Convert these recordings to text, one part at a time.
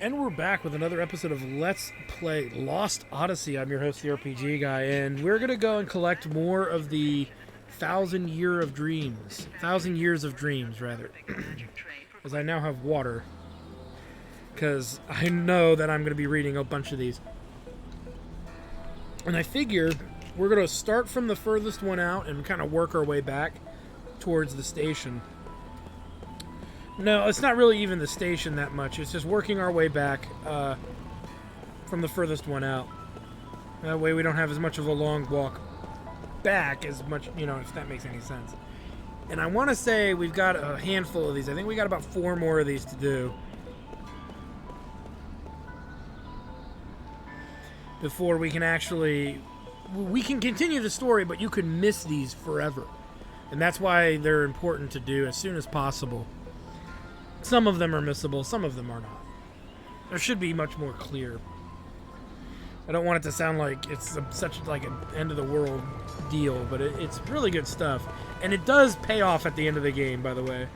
And we're back with another episode of Let's Play Lost Odyssey. I'm your host, the RPG Guy, and we're going to go and collect more of the Thousand Years of Dreams, rather. As I now have water. Because I know that I'm going to be reading a bunch of these. And I figure we're going to start from the furthest one out and kind of work our way back towards the station. No, it's not really even the station that much. It's just working our way back from the furthest one out. That way we don't have as much of a long walk back as much, if that makes any sense. And I want to say we've got a handful of these. I think we got about 4 more of these to do before we can actually... We can continue the story, but you can miss these forever. And that's why they're important to do as soon as possible. Some of them are missable, some of them are not. There should be much more clear. I don't want it to sound like it's such like an end of the world deal, but it's really good stuff. And it does pay off at the end of the game, by the way.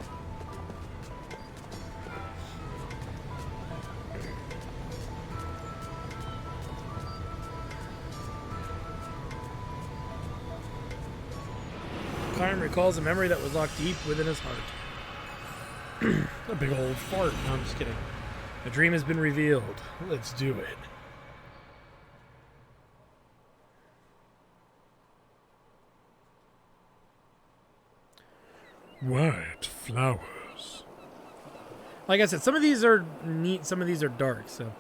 Kaim recalls a memory that was locked deep within his heart. A big old fart. No, I'm just kidding. The dream has been revealed. Let's do it. White flowers. Like I said, some of these are neat, some of these are dark, so...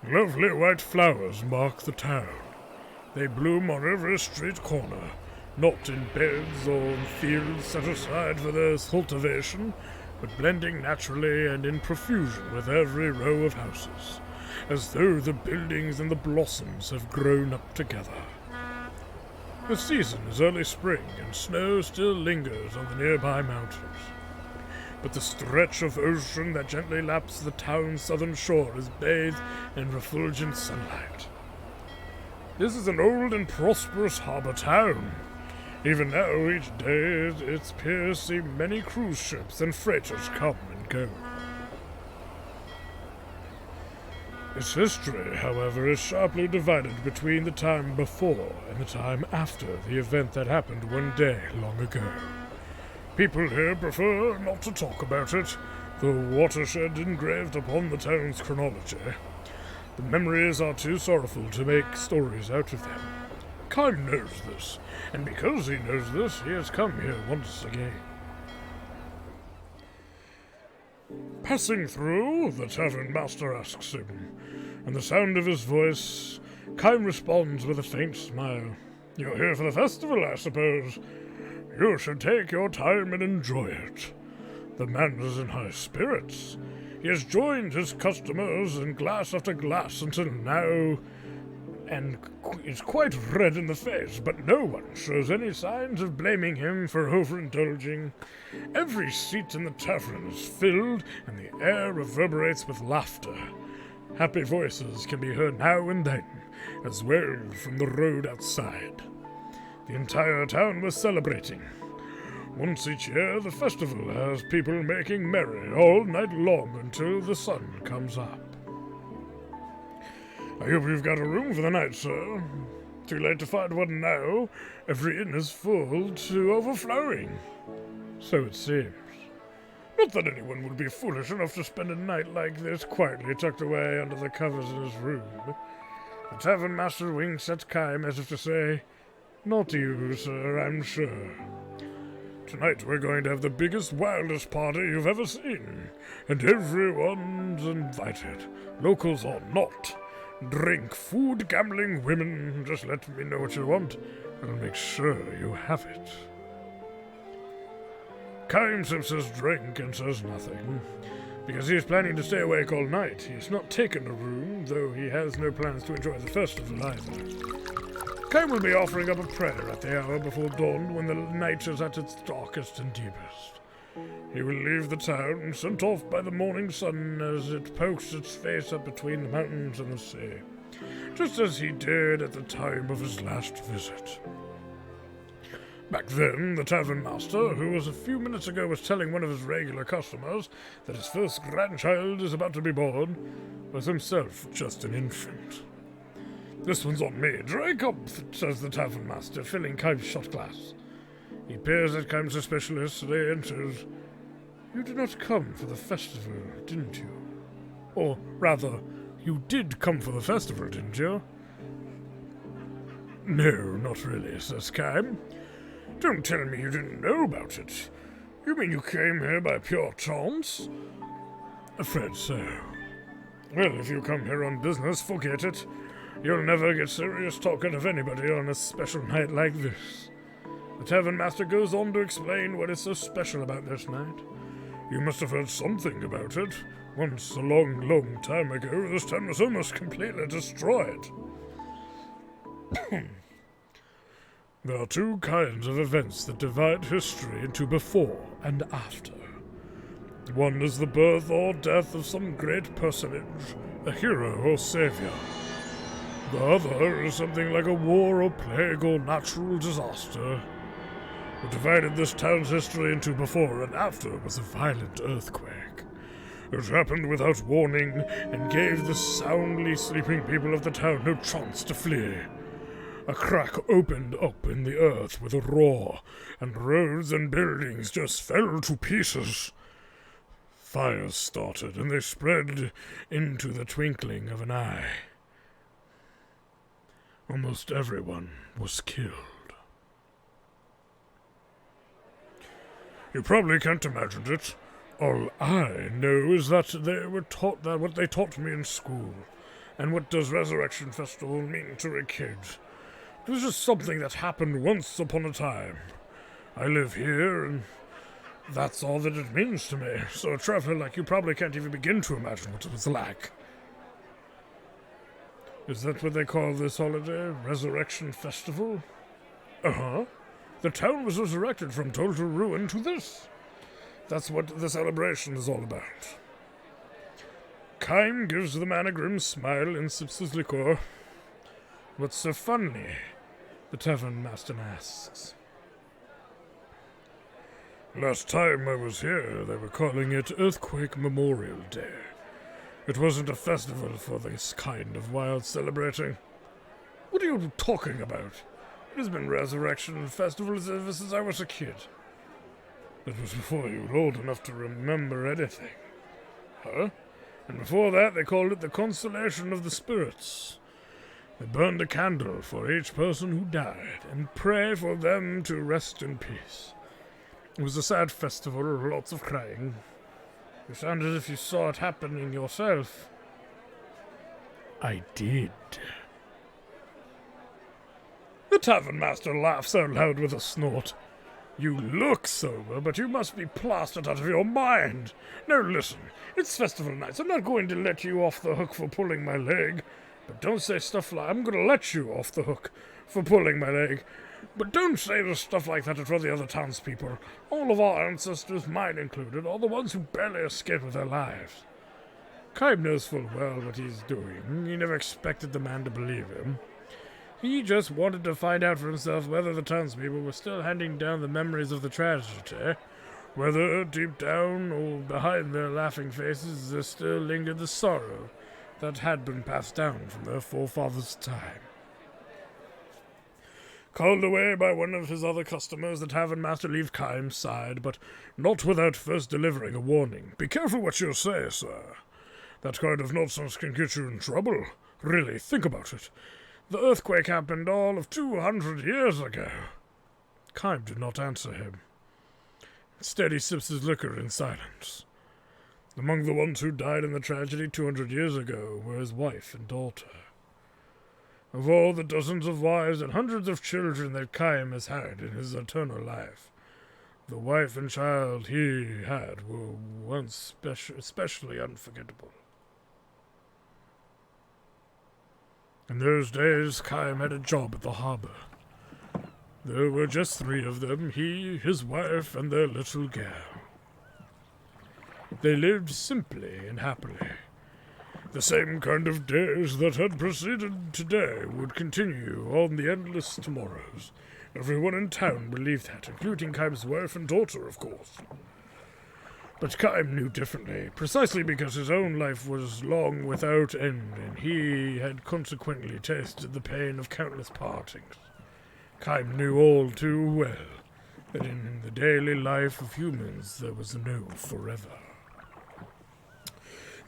Lovely white flowers mark the town. They bloom on every street corner, not in beds or in fields set aside for their cultivation, but blending naturally and in profusion with every row of houses, as though the buildings and the blossoms have grown up together. The season is early spring, and snow still lingers on the nearby mountains. But the stretch of ocean that gently laps the town's southern shore is bathed in refulgent sunlight. This is an old and prosperous harbor town. Even now, each day, its piers see many cruise ships and freighters come and go. Its history, however, is sharply divided between the time before and the time after the event that happened one day long ago. People here prefer not to talk about it, the watershed engraved upon the town's chronology. The memories are too sorrowful to make stories out of them. Kaim knows this, and because he knows this, he has come here once again. Passing through, the tavern master asks him, and the sound of his voice, Kaim responds with a faint smile. You're here for the festival, I suppose. You should take your time and enjoy it. The man is in high spirits. He has joined his customers in glass after glass until now, and is quite red in the face, but no one shows any signs of blaming him for overindulging. Every seat in the tavern is filled, and the air reverberates with laughter. Happy voices can be heard now and then, as well from the road outside. The entire town was celebrating. Once each year, the festival has people making merry all night long until the sun comes up. I hope you've got a room for the night, sir. Too late to find one now. Every inn is full to overflowing. So it seems. Not that anyone would be foolish enough to spend a night like this quietly tucked away under the covers in his room. The tavern master winks at Kaim as if to say, Not you, sir, I'm sure. Tonight we're going to have the biggest, wildest party you've ever seen, and everyone's invited, locals or not. Drink, food, gambling, women. Just let me know what you want, and I'll make sure you have it. Kaim sips his drink and says nothing, because he is planning to stay awake all night. He's not taken a room, though he has no plans to enjoy the festival either. Kaim will be offering up a prayer at the hour before dawn when the night is at its darkest and deepest. He will leave the town, sent off by the morning sun as it pokes its face up between the mountains and the sea, just as he did at the time of his last visit. Back then, the tavern master, who a few minutes ago was telling one of his regular customers that his first grandchild is about to be born, was himself just an infant. "This one's on me. Drink up," says the tavern master, filling Kaim's shot glass. He peers at Kaim suspiciously as they enters. "You did not come for the festival, didn't you? Or, rather, you did come for the festival, didn't you?" "No, not really," says Kaim. "Don't tell me you didn't know about it. You mean you came here by pure chance?" "Afraid so." "Well, if you come here on business, forget it. You'll never get serious talk out of anybody on a special night like this." The tavern master goes on to explain what is so special about this night. "You must have heard something about it. Once, a long, long time ago, this town was almost completely destroyed." There are two kinds of events that divide history into before and after. One is the birth or death of some great personage, a hero or savior. The other is something like a war or plague or natural disaster. What divided this town's history into before and after was a violent earthquake. It happened without warning and gave the soundly sleeping people of the town no chance to flee. A crack opened up in the earth with a roar, and roads and buildings just fell to pieces. Fires started, and they spread into the twinkling of an eye. Almost everyone was killed. You probably can't imagine it. All I know is that they were taught that what they taught me in school. And what does Resurrection Festival mean to a kid? It was just something that happened once upon a time. I live here, and that's all that it means to me. So a traveler like you probably can't even begin to imagine what it was like. Is that what they call this holiday? Resurrection Festival? Uh-huh. The town was resurrected from total ruin to this. That's what the celebration is all about. Kaim gives the man a grim smile and sips his liqueur. "What's so funny?" the tavern master asks. "Last time I was here, they were calling it Earthquake Memorial Day. It wasn't a festival for this kind of wild celebrating." "What are you talking about? It has been Resurrection Festivals ever since I was a kid." "It was before you were old enough to remember anything." "Huh? And before that they called it the Consolation of the Spirits. They burned a candle for each person who died and pray for them to rest in peace. It was a sad festival, lots of crying. You sound as if you saw it happening yourself." "I did." The tavern master laughs out loud with a snort. "You look sober, but you must be plastered out of your mind. Now listen, it's festival night, so I'm not going to let you off the hook for pulling my leg. But don't say stuff like, I'm going to let you off the hook for pulling my leg. But don't say the stuff like that to the other townspeople. All of our ancestors, mine included, are the ones who barely escaped with their lives." Kaim knows full well what he's doing. He never expected the man to believe him. He just wanted to find out for himself whether the townspeople were still handing down the memories of the tragedy, whether deep down or behind their laughing faces there still lingered the sorrow that had been passed down from their forefathers' time. Called away by one of his other customers, the tavern master leaves Kaim's side, but not without first delivering a warning. "Be careful what you say, sir. That kind of nonsense can get you in trouble. Really, think about it. The earthquake happened all of 200 years ago." Kaim did not answer him. Instead, he sips his liquor in silence. Among the ones who died in the tragedy 200 years ago were his wife and daughter. Of all the dozens of wives and hundreds of children that Kaim has had in his eternal life, the wife and child he had were once especially unforgettable. In those days, Kaim had a job at the harbor. There were just 3 of them, he, his wife, and their little girl. They lived simply and happily. The same kind of days that had preceded today would continue on the endless tomorrows, Everyone in town believed that, including Kaim's wife and daughter, of course. But Kaim knew differently, precisely because his own life was long without end, and he had consequently tasted the pain of countless partings. Kaim knew all too well that in the daily life of humans there was no forever.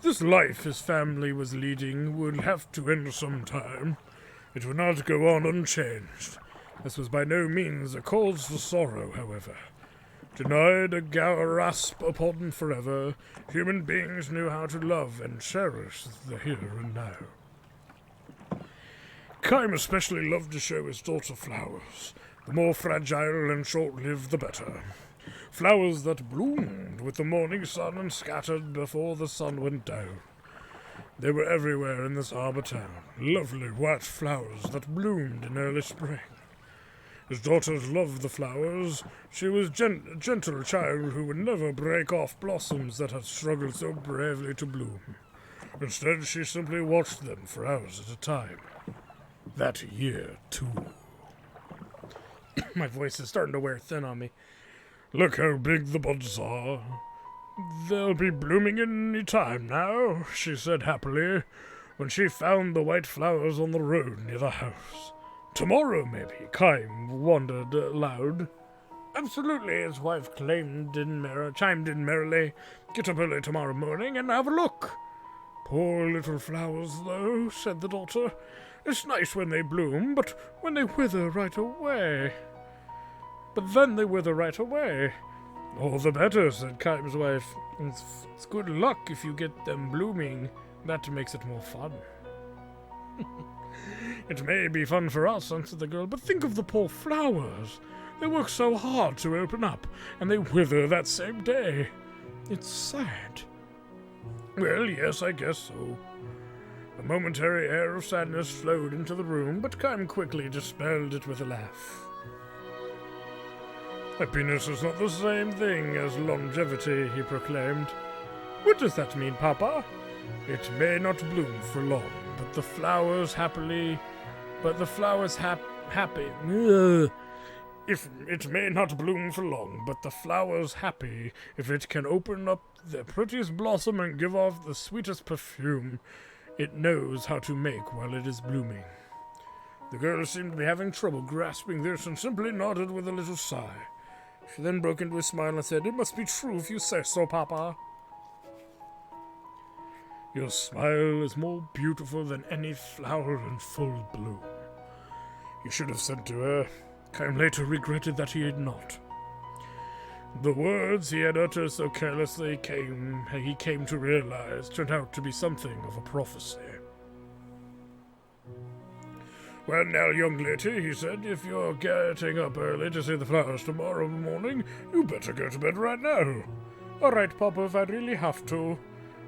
This life his family was leading would have to end sometime. It would not go on unchanged. This was by no means a cause for sorrow, however. Denied a grasp upon forever, human beings knew how to love and cherish the here and now. Kaim especially loved to show his daughter flowers. The more fragile and short-lived, the better. Flowers that bloomed with the morning sun and scattered before the sun went down. They were everywhere in this harbour town, lovely white flowers that bloomed in early spring. His daughters loved the flowers. She was a gentle child who would never break off blossoms that had struggled so bravely to bloom. Instead, she simply watched them for hours at a time. That year, too. My voice is starting to wear thin on me. Look how big the buds are. They'll be blooming any time now, she said happily, when she found the white flowers on the road near the house. Tomorrow, maybe, Kaim wondered aloud. Absolutely, his wife chimed in merrily. Get up early tomorrow morning and have a look. Poor little flowers, though, said the daughter. It's nice when they bloom, but when they wither right away. But then they wither right away. All the better, said Kaim's wife. It's good luck if you get them blooming. That makes it more fun. It may be fun for us, answered the girl, but think of the poor flowers. They work so hard to open up, and they wither that same day. It's sad. Well, yes, I guess so. A momentary air of sadness flowed into the room, but Kaim quickly dispelled it with a laugh. Happiness is not the same thing as longevity, he proclaimed. What does that mean, Papa? It may not bloom for long, but the flowers happy. If it may not bloom for long, but the flowers happy, if it can open up the prettiest blossom and give off the sweetest perfume it knows how to make while it is blooming. The girl seemed to be having trouble grasping this and simply nodded with a little sigh. She then broke into a smile and said, "It must be true if you say so, Papa." Your smile is more beautiful than any flower in full bloom. He should have said to her. Kaim later regretted that he had not. The words he had uttered so carelessly he came to realize turned out to be something of a prophecy. "Well, now, young lady," he said, "if you're getting up early to see the flowers tomorrow morning, you better go to bed right now." "All right, Papa, if I really have to."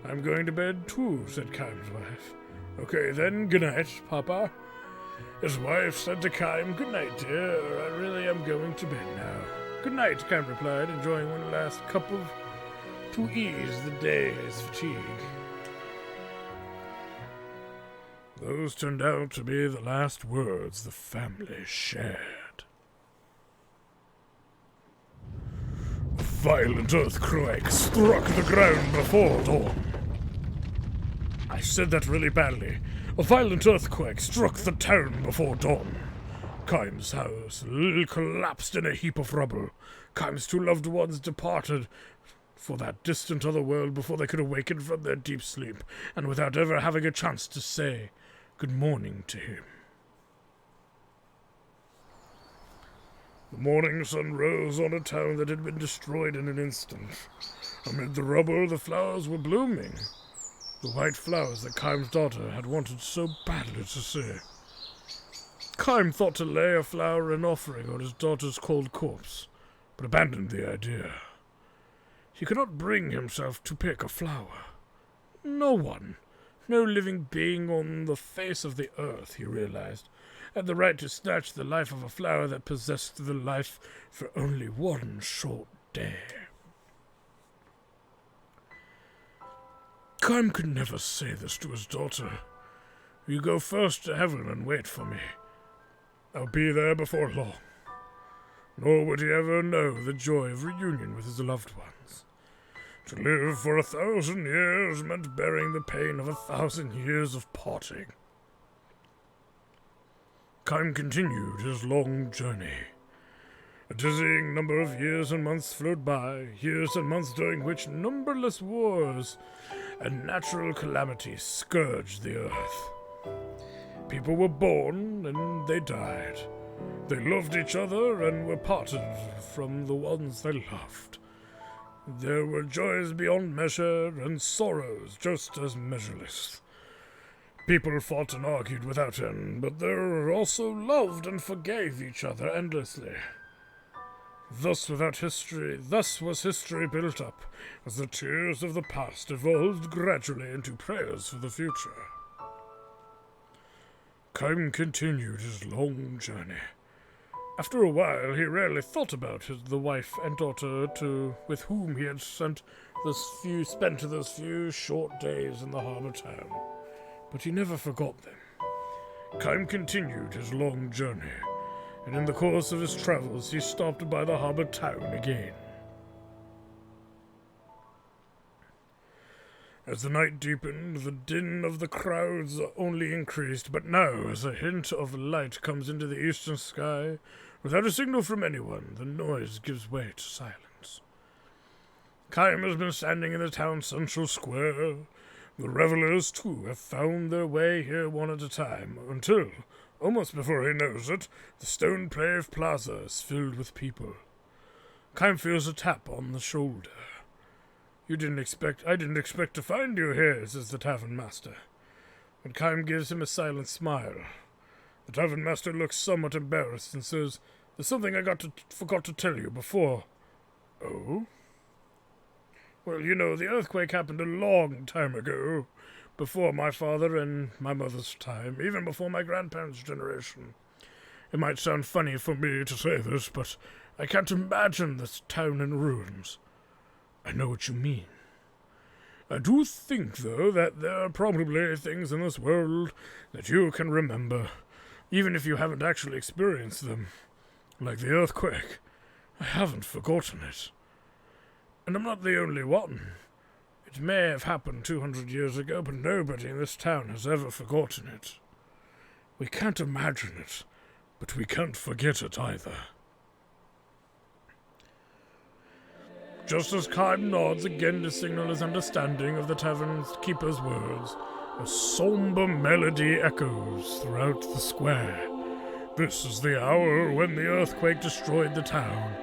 "I'm going to bed too," said Kaim's wife. "Okay, then, good night, Papa." His wife said to Kaim, "Good night, dear. I really am going to bed now." "Good night," Kaim replied, enjoying one last cup to ease the day's fatigue. Those turned out to be the last words the family shared. A violent earthquake struck the ground before dawn. I said that really badly. A violent earthquake struck the town before dawn. Kaim's house collapsed in a heap of rubble. Kaim's two loved ones departed for that distant other world before they could awaken from their deep sleep, and without ever having a chance to say good morning to him. The morning sun rose on a town that had been destroyed in an instant. Amid the rubble, the flowers were blooming. The white flowers that Kaim's daughter had wanted so badly to see. Kaim thought to lay a flower in offering on his daughter's cold corpse, but abandoned the idea. He could not bring himself to pick a flower. No one, no living being on the face of the earth, he realized, had the right to snatch the life of a flower that possessed the life for only one short day. Kaim could never say this to his daughter. "You go first to heaven and wait for me. I'll be there before long." nor would he ever know the joy of reunion with his loved ones. To live for 1,000 years meant bearing the pain of 1,000 years of parting. Kaim continued his long journey. A dizzying number of years and months flowed by, years and months during which numberless wars and natural calamities scourged the earth. People were born and they died. They loved each other and were parted from the ones they loved. There were joys beyond measure and sorrows just as measureless. People fought and argued without end, but they also loved and forgave each other endlessly. Thus was history built up, as the tears of the past evolved gradually into prayers for the future. Kaim continued his long journey. After a while, he rarely thought about the wife and daughter with whom he had spent those few short days in the harbor town, but he never forgot them. Kaim continued his long journey, and in the course of his travels he stopped by the harbor town again. As the night deepened, the din of the crowds only increased, but now, as a hint of light comes into the eastern sky, without a signal from anyone, the noise gives way to silence. Kaim has been standing in the town's central square. The revelers, too, have found their way here one at a time, until, almost before he knows it, the stone-paved plaza is filled with people. Kaim feels a tap on the shoulder. I didn't expect to find you here, says the tavern master. But Kaim gives him a silent smile. The tavern master looks somewhat embarrassed and says, "There's something I forgot to tell you before." "Oh?" "Well, you know, the earthquake happened a long time ago, before my father and my mother's time, even before my grandparents' generation. It might sound funny for me to say this, but I can't imagine this town in ruins." "I know what you mean." "I do think, though, that there are probably things in this world that you can remember, even if you haven't actually experienced them. Like the earthquake. I haven't forgotten it. And I'm not the only one. It may have happened 200 years ago, but nobody in this town has ever forgotten it. We can't imagine it, but we can't forget it either." Just as Kaim nods again to signal his understanding of the tavern keeper's words, a somber melody echoes throughout the square. This is the hour when the earthquake destroyed the town.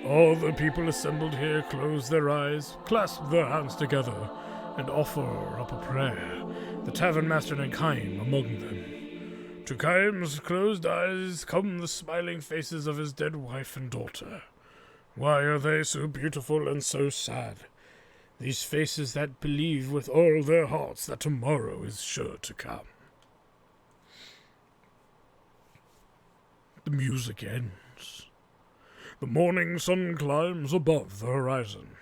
All the people assembled here close their eyes, clasp their hands together, and offer up a prayer, the tavern master and Kaim among them. To Kaim's closed eyes come the smiling faces of his dead wife and daughter. Why are they so beautiful and so sad? These faces that believe with all their hearts that tomorrow is sure to come. The music ends. The morning sun climbs above the horizon.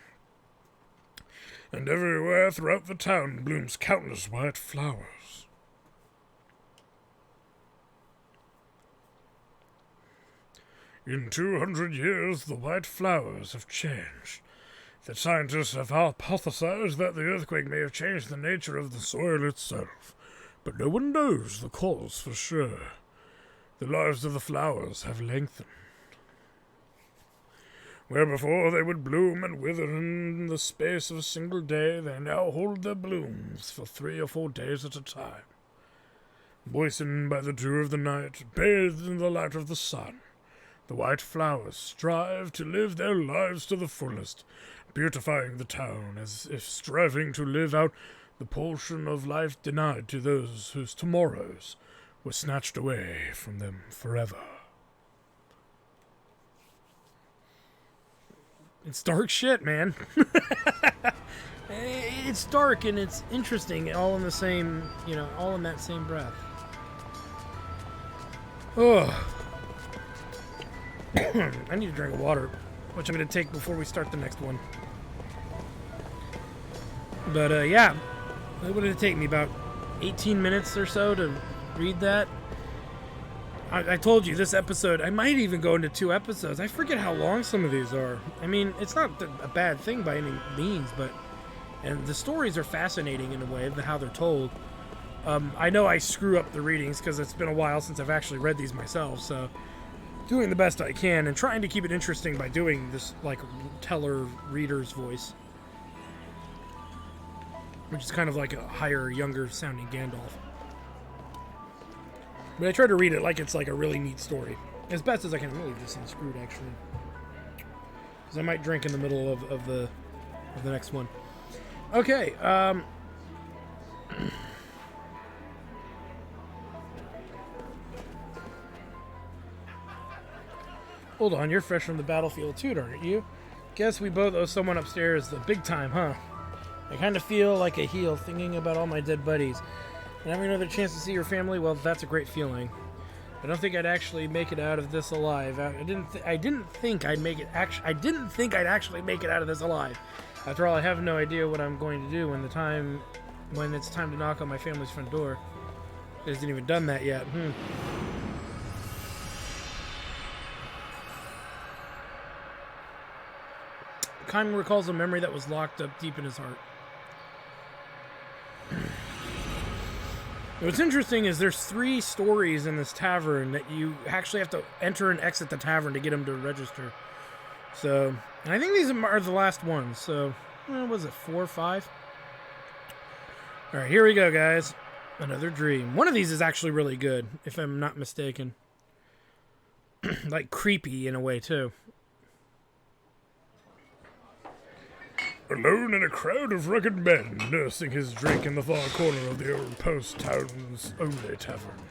And everywhere throughout the town blooms countless white flowers. In 200 years, the white flowers have changed. The scientists have hypothesized that the earthquake may have changed the nature of the soil itself, but no one knows the cause for sure. The lives of the flowers have lengthened. Where before they would bloom and wither in the space of a single day, they now hold their blooms for 3 or 4 days at a time. Moistened by the dew of the night, bathed in the light of the sun, the white flowers strive to live their lives to the fullest, beautifying the town as if striving to live out the portion of life denied to those whose tomorrows were snatched away from them forever. It's dark shit, man. It's dark and it's interesting, all in the same, all in that same breath. Oh. I need a drink of water, which I'm going to take before we start the next one. But, yeah, what did it take me? About 18 minutes or so to read that? I told you, this episode, I might even go into 2 episodes. I forget how long some of these are. I mean, it's not a bad thing by any means, and the stories are fascinating in a way, how they're told. I know I screw up the readings because it's been a while since I've actually read these myself, so doing the best I can and trying to keep it interesting by doing this, like, teller reader's voice, which is kind of like a higher, younger sounding Gandalf. But I try to read it like it's like a really neat story. As best as I can. I'm really just unscrewed, actually. Because I might drink in the middle of the next one. Okay, hold on, you're fresh from the battlefield too, aren't you? Guess we both owe someone upstairs the big time, huh? I kind of feel like a heel thinking about all my dead buddies. And having another chance to see your family, well, that's a great feeling. I don't think I'd actually make it out of this alive. I didn't think I'd actually make it out of this alive. After all, I have no idea what I'm going to do when it's time to knock on my family's front door. It hasn't even done that yet. Kaim recalls a memory that was locked up deep in his heart. What's interesting is there's 3 stories in this tavern that you actually have to enter and exit the tavern to get them to register. So, and I think these are the last ones. So, what was it, 4 or 5? All right, here we go, guys. Another dream. One of these is actually really good, if I'm not mistaken. Like creepy in a way, too. Alone in a crowd of rugged men, nursing his drink in the far corner of the old post town's only tavern,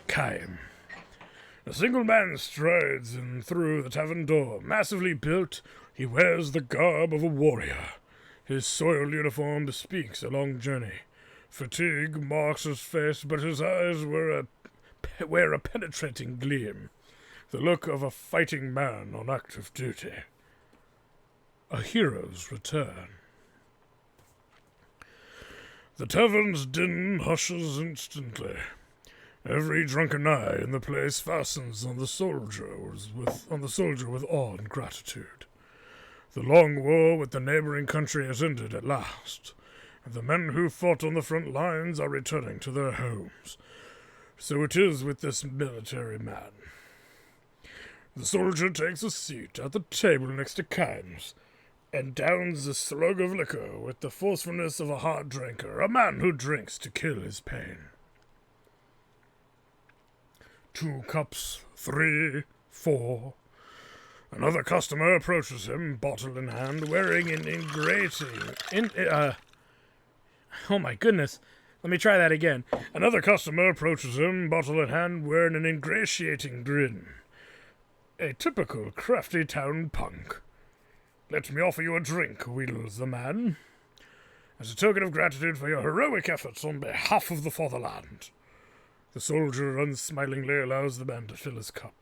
Kaim. A single man strides in through the tavern door. Massively built, he wears the garb of a warrior. His soiled uniform bespeaks a long journey. Fatigue marks his face, but his eyes wear a penetrating gleam, the look of a fighting man on active duty. A hero's return. The tavern's din hushes instantly. Every drunken eye in the place fastens on the soldier with awe and gratitude. The long war with the neighboring country has ended at last, and the men who fought on the front lines are returning to their homes. So it is with this military man. The soldier takes a seat at the table next to Kaim's, and downs a slug of liquor with the forcefulness of a hard drinker, a man who drinks to kill his pain. 2 cups, 3, 4. Another customer approaches him, bottle in hand, wearing an oh my goodness. Let me try that again. Another customer approaches him, bottle in hand, wearing an ingratiating grin. A typical crafty town punk. Let me offer you a drink, wheedles the man, as a token of gratitude for your heroic efforts on behalf of the fatherland. The soldier unsmilingly allows the man to fill his cup.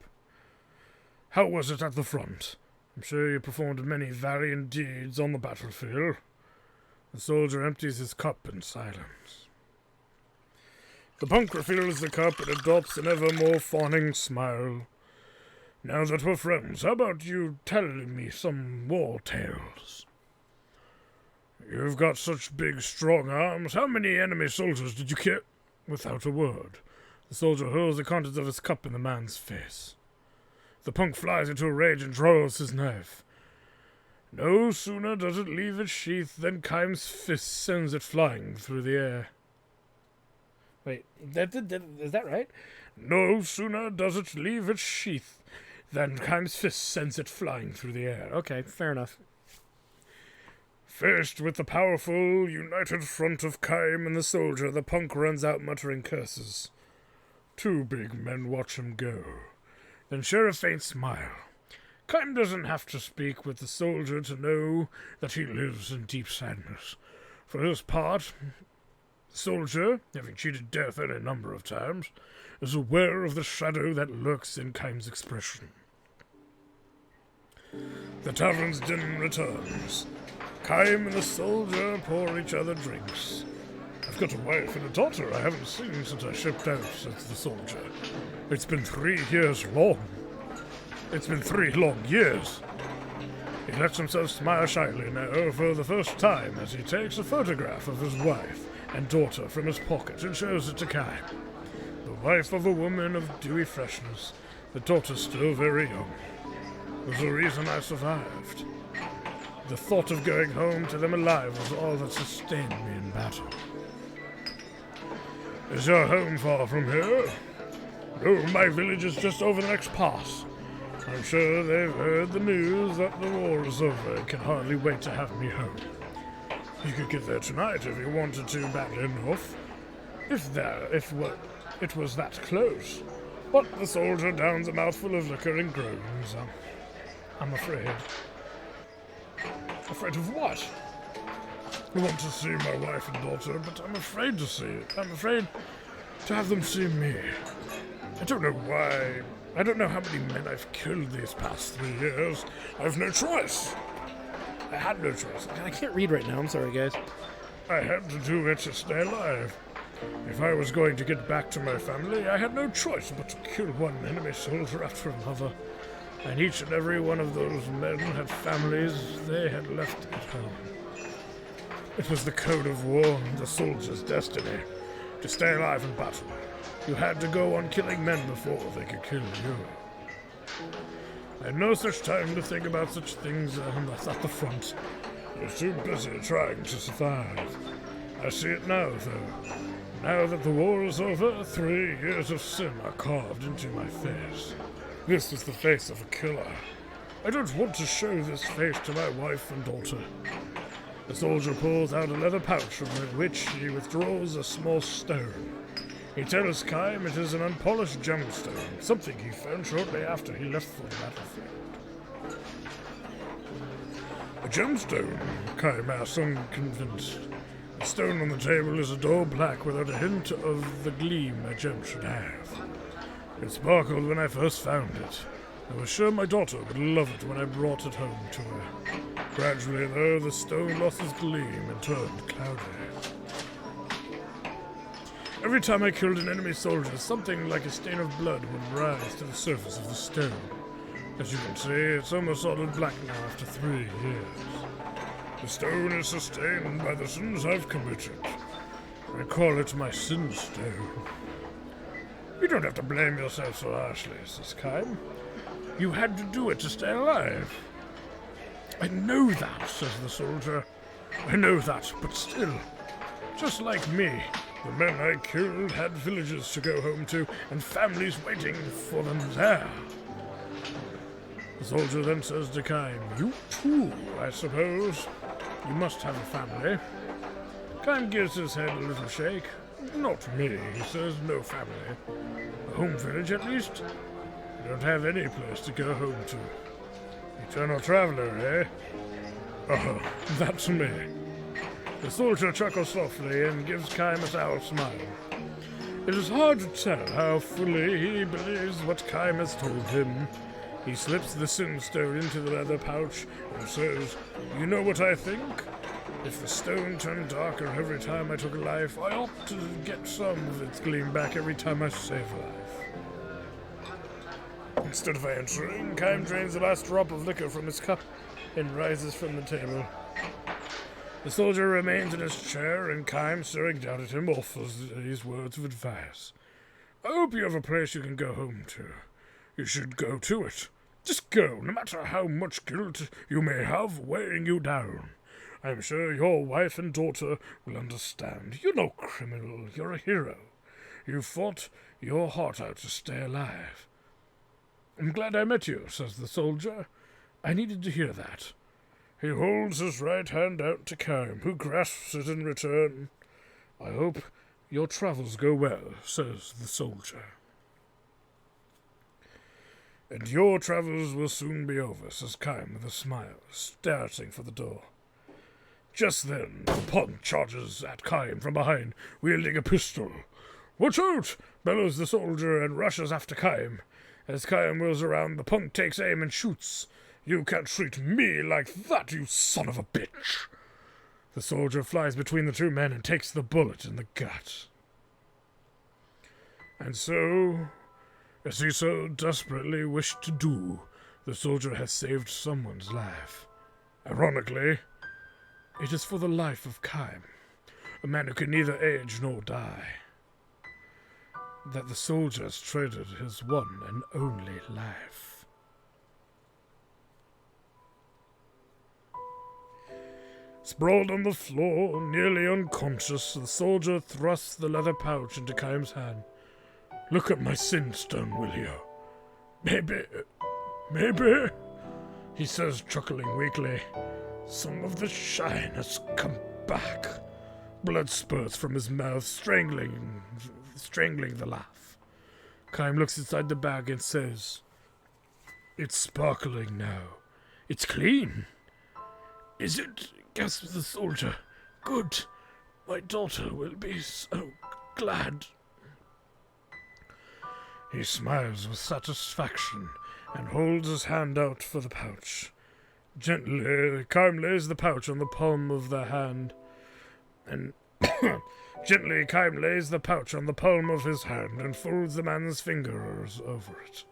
How was it at the front? I'm sure you performed many valiant deeds on the battlefield. The soldier empties his cup in silence. The punk refills the cup and adopts an ever more fawning smile. Now that we're friends, how about you telling me some war tales? You've got such big, strong arms. How many enemy soldiers did you kill? Without a word, the soldier hurls the contents of his cup in the man's face. The punk flies into a rage and draws his knife. No sooner does it leave its sheath than Kaim's fist sends it flying through the air. Wait, is that right? No sooner does it leave its sheath than Kaim's fist sends it flying through the air. Okay, fair enough. Faced with the powerful, united front of Kaim and the soldier, the punk runs out muttering curses. 2 big men watch him go, then share a faint smile. Kaim doesn't have to speak with the soldier to know that he lives in deep sadness. For his part, the soldier, having cheated death any number of times, is aware of the shadow that lurks in Kaim's expression. The tavern's din returns. Kaim and the soldier pour each other drinks. A I've got a wife and a daughter I haven't seen since I shipped out, says the soldier. It's been 3 years long. It's been 3 long years. He lets himself smile shyly now for the first time as he takes a photograph of his wife and daughter from his pocket and shows it to Kaim. The wife of a woman of dewy freshness, the daughter still very young. There's a reason I survived. The thought of going home to them alive was all that sustained me in battle. Is your home far from here? No, my village is just over the next pass. I'm sure they've heard the news that the war is over and can hardly wait to have me home. You could get there tonight if you wanted to badly enough. If it was that close. But the soldier downs a mouthful of liquor and groans. I'm afraid. Afraid of what? I want to see my wife and daughter, but I'm afraid to see it. I'm afraid to have them see me. I don't know why. I don't know how many men I've killed these past 3 years. I've no choice. I had no choice. I can't read right now. I'm sorry, guys. I had to do it to stay alive. If I was going to get back to my family, I had no choice but to kill one enemy soldier after another. And each and every one of those men had families they had left at home. It was the code of war, the soldier's destiny, to stay alive in battle. You had to go on killing men before they could kill you. I had no such time to think about such things at the front. I was too busy trying to survive. I see it now, though. Now that the war is over, 3 years of sin are carved into my face. This is the face of a killer. I don't want to show this face to my wife and daughter. The soldier pulls out a leather pouch from which he withdraws a small stone. He tells Kaim it is an unpolished gemstone, something he found shortly after he left for the battlefield. A gemstone? Kaim asks, unconvinced. The stone on the table is a dull black without a hint of the gleam a gem should have. It sparkled when I first found it. I was sure my daughter would love it when I brought it home to her. Gradually, though, the stone lost its gleam and turned cloudy. Every time I killed an enemy soldier, something like a stain of blood would rise to the surface of the stone. As you can see, it's almost solid black now after 3 years. The stone is sustained by the sins I've committed. I call it my sin stone. You don't have to blame yourself so harshly, says Kaim. You had to do it to stay alive. I know that, says the soldier. I know that, but still, just like me, the men I killed had villages to go home to and families waiting for them there. The soldier then says to Kaim, you too, I suppose. You must have a family. Kaim gives his head a little shake. Not me, he says, no family. A home village, at least. I don't have any place to go home to. Eternal traveler, eh? Oh, that's me. The soldier chuckles softly and gives Kaim a sour smile. It is hard to tell how fully he believes what Kaim has told him. He slips the sin stone into the leather pouch and says, you know what I think? If the stone turned darker every time I took a life, I ought to get some of its gleam back every time I save a life. Instead of answering, Kaim drains the last drop of liquor from his cup and rises from the table. The soldier remains in his chair, and Kaim, staring down at him, offers these words of advice. I hope you have a place you can go home to. You should go to it. Just go, no matter how much guilt you may have weighing you down. I am sure your wife and daughter will understand. You're no criminal, you're a hero. You fought your heart out to stay alive. I'm glad I met you, says the soldier. I needed to hear that. He holds his right hand out to Kaim, who grasps it in return. I hope your travels go well, says the soldier. And your travels will soon be over, says Kaim with a smile, starting for the door. Just then, the punk charges at Kaim from behind, wielding a pistol. Watch out! Bellows the soldier and rushes after Kaim. As Kaim whirls around, the punk takes aim and shoots. You can't treat me like that, you son of a bitch! The soldier flies between the two men and takes the bullet in the gut. And so, as he so desperately wished to do, the soldier has saved someone's life. Ironically, it is for the life of Kaim, a man who can neither age nor die, that the soldier has traded his one and only life. Sprawled on the floor, nearly unconscious, the soldier thrusts the leather pouch into Kaim's hand. "Look at my sin stone, will you? Maybe, he says, chuckling weakly. Some of the shine has come back. Blood spurts from his mouth, strangling the laugh. Kaim looks inside the bag and says, "It's sparkling now. It's clean." "Is it?" gasps the soldier. "Good. My daughter will be so glad." He smiles with satisfaction and holds his hand out for the pouch. Gently, Kaim lays the pouch on the palm of the hand, and gently Kaim lays the pouch on the palm of his hand and folds the man's fingers over it.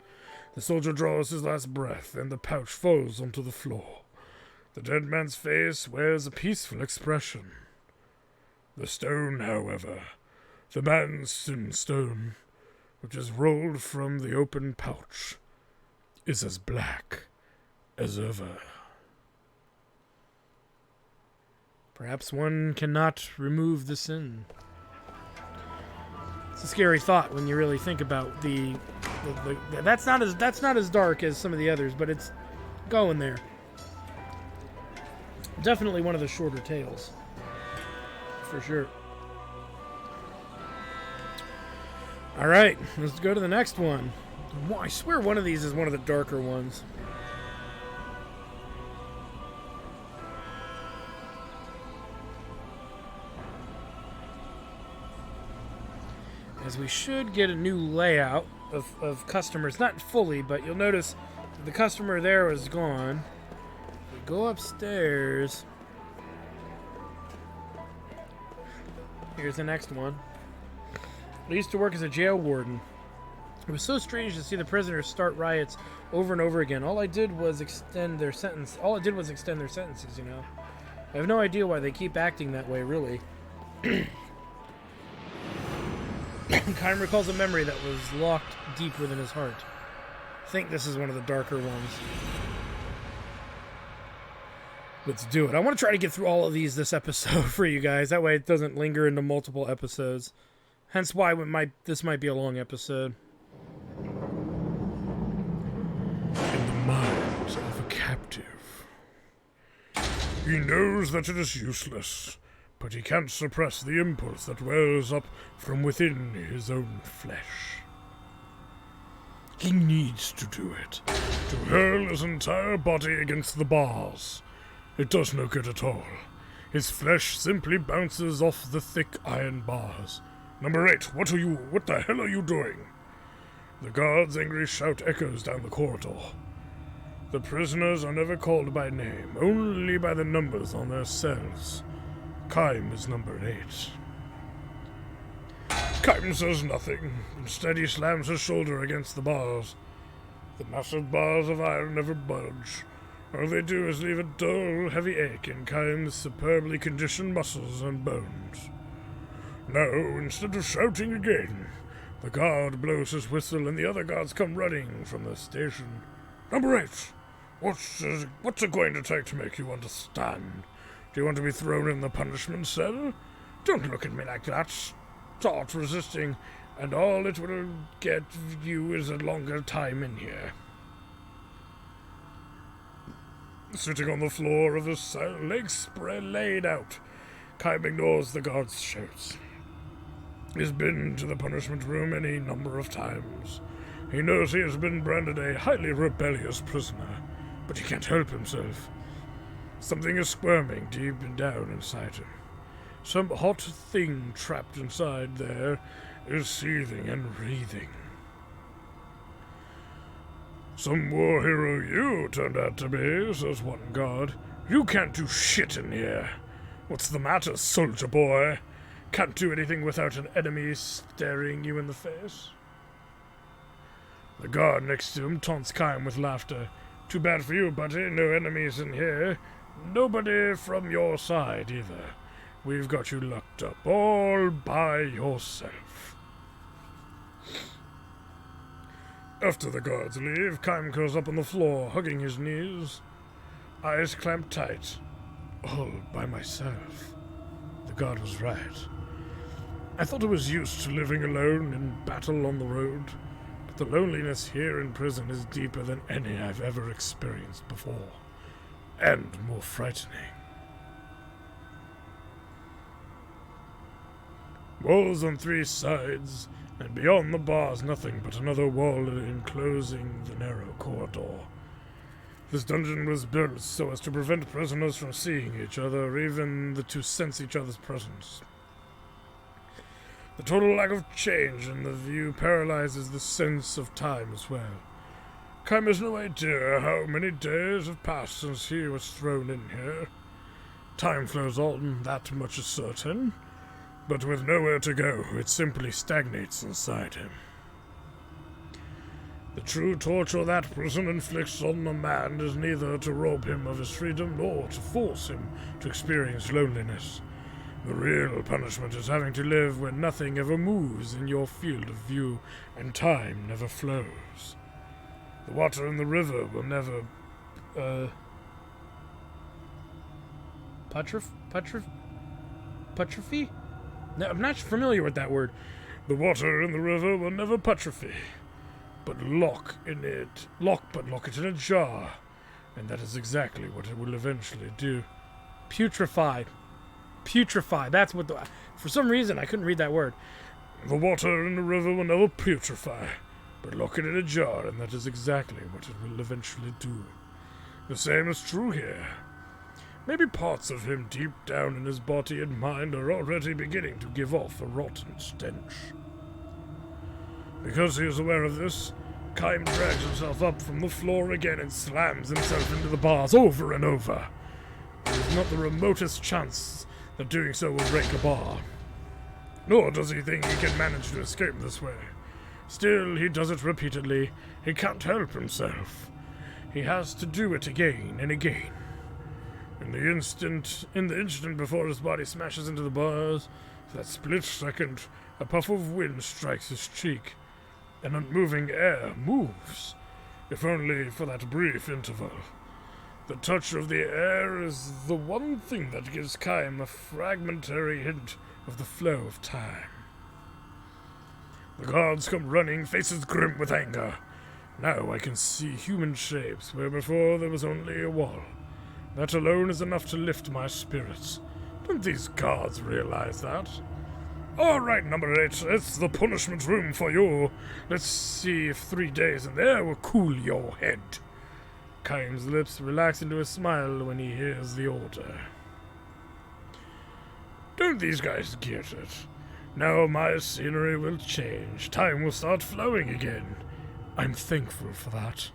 The soldier draws his last breath, and the pouch falls onto the floor. The dead man's face wears a peaceful expression. The stone, however, the man's sin stone, which is rolled from the open pouch, is as black as ever. Perhaps one cannot remove the sin. It's a scary thought when you really think about the that's not as dark as some of the others, but it's going there. Definitely one of the shorter tales, for sure. All right, let's go to the next one. I swear one of these is one of the darker ones. As we should get a new layout of customers. Not fully, but you'll notice the customer there is gone. We go upstairs. Here's the next one. I used to work as a jail warden. It was so strange to see the prisoners start riots over and over again. All I did was extend their sentences, you know. I have no idea why they keep acting that way, really. Kaim recalls a memory that was locked deep within his heart. I think this is one of the darker ones. Let's do it. I want to try to get through all of these this episode for you guys. That way it doesn't linger into multiple episodes. Hence why this might be a long episode. In the mind of a captive. He knows that it is useless, but he can't suppress the impulse that wells up from within his own flesh. He needs to do it, to hurl his entire body against the bars. It does no good at all. His flesh simply bounces off the thick iron bars. "Number 8, what the hell are you doing?" The guard's angry shout echoes down the corridor. The prisoners are never called by name, only by the numbers on their cells. Kaim is number 8. Kaim says nothing. Instead, he slams his shoulder against the bars. The massive bars of iron never budge. All they do is leave a dull, heavy ache in Kaim's superbly conditioned muscles and bones. Now, instead of shouting again, the guard blows his whistle and the other guards come running from the station. "Number 8, what's it going to take to make you understand? Do you want to be thrown in the punishment cell? Don't look at me like that. Start resisting, and all it will get you is a longer time in here." Sitting on the floor of the cell, legs laid out, Kaim ignores the guard's shouts. He's been to the punishment room any number of times. He knows he has been branded a highly rebellious prisoner, but he can't help himself. Something is squirming deep down inside him. Some hot thing trapped inside there is seething and wreathing. "Some war hero you turned out to be," says one guard. "You can't do shit in here. What's the matter, soldier boy? Can't do anything without an enemy staring you in the face? The guard next to him taunts Kaim with laughter. Too bad for you, buddy. No enemies in here. Nobody from your side, either. We've got you locked up all by yourself. After the guards leave, Kaim curls up on the floor, hugging his knees. Eyes clamped tight. All by myself. The guard was right. I thought I was used to living alone in battle on the road, but the loneliness here in prison is deeper than any I've ever experienced before, and more frightening. Walls on 3 sides, and beyond the bars nothing but another wall enclosing the narrow corridor. This dungeon was built so as to prevent prisoners from seeing each other, or even to sense each other's presence. The total lack of change in the view paralyzes the sense of time as well. Kaim has no idea how many days have passed since he was thrown in here. Time flows on, that much is certain, but with nowhere to go, it simply stagnates inside him. The true torture that prison inflicts on a man is neither to rob him of his freedom nor to force him to experience loneliness. The real punishment is having to live where nothing ever moves in your field of view and time never flows. The water in the river will never, Putrophy? No, I'm not familiar with that word. The water in the river will never putrefy, but lock it in a jar, and that is exactly what it will eventually do. Putrefy. That's what for some reason I couldn't read that word. The water in the river will never putrefy, but lock it in a jar, and that is exactly what it will eventually do. The same is true here. Maybe parts of him deep down in his body and mind are already beginning to give off a rotten stench. Because he is aware of this, Kaim drags himself up from the floor again and slams himself into the bars over and over. There is not the remotest chance that doing so will break a bar. Nor does he think he can manage to escape this way. Still, he does it repeatedly. He can't help himself. He has to do it again and again. In the instant before his body smashes into the bars, for that split second, a puff of wind strikes his cheek. An unmoving air moves, if only for that brief interval. The touch of the air is the one thing that gives Kaim a fragmentary hint of the flow of time. The guards come running, faces grim with anger. Now I can see human shapes where before there was only a wall. That alone is enough to lift my spirits. Don't these guards realize that? All right, number 8, it's the punishment room for you. Let's see if 3 days in there will cool your head. Kaim's lips relax into a smile when he hears the order. Don't these guys get it? Now my scenery will change. Time will start flowing again. I'm thankful for that.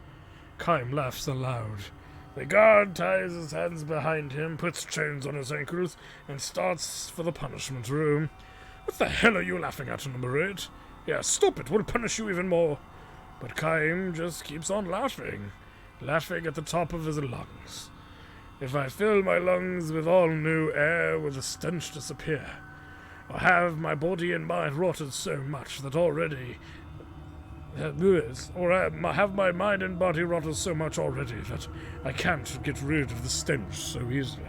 Kaim laughs aloud. The guard ties his hands behind him, puts chains on his ankles, and starts for the punishment room. What the hell are you laughing at, number 8? Yeah, stop it, we'll punish you even more. But Kaim just keeps on laughing at the top of his lungs. If I fill my lungs with all new air, will the stench disappear? Or have my body and mind rotted so much that already... Or have my mind and body rotted so much already that I can't get rid of the stench so easily?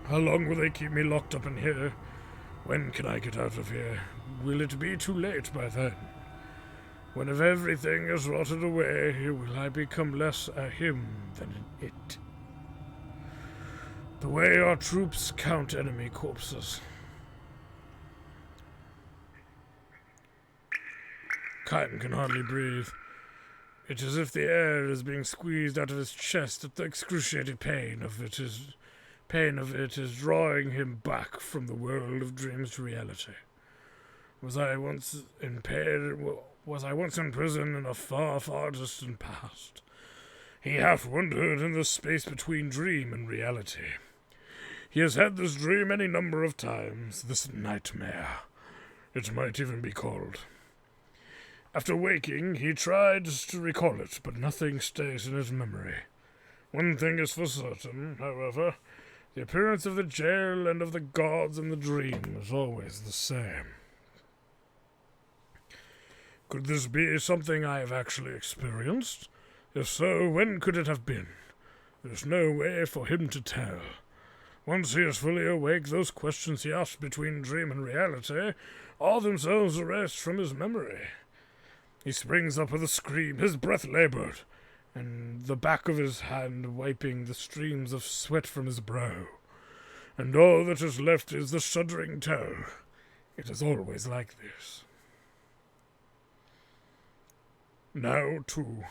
How long will they keep me locked up in here? When can I get out of here? Will it be too late by then? When if everything is rotted away, will I become less a him than an it? The way our troops count enemy corpses. Kaim can hardly breathe. It is as if the air is being squeezed out of his chest at the excruciating pain of it is drawing him back from the world of dreams to reality. Was I once in prison in a far, far distant past? He half wondered in the space between dream and reality. He has had this dream any number of times, this nightmare, it might even be called. After waking, he tried to recall it, but nothing stays in his memory. One thing is for certain, however, the appearance of the jail and of the gods in the dream is always the same. Could this be something I have actually experienced? If so, when could it have been? There's no way for him to tell. Once he is fully awake, those questions he asked between dream and reality are themselves erased from his memory. He springs up with a scream, his breath labored, and the back of his hand wiping the streams of sweat from his brow. And all that is left is the shuddering tell. It is always like this. Now, too,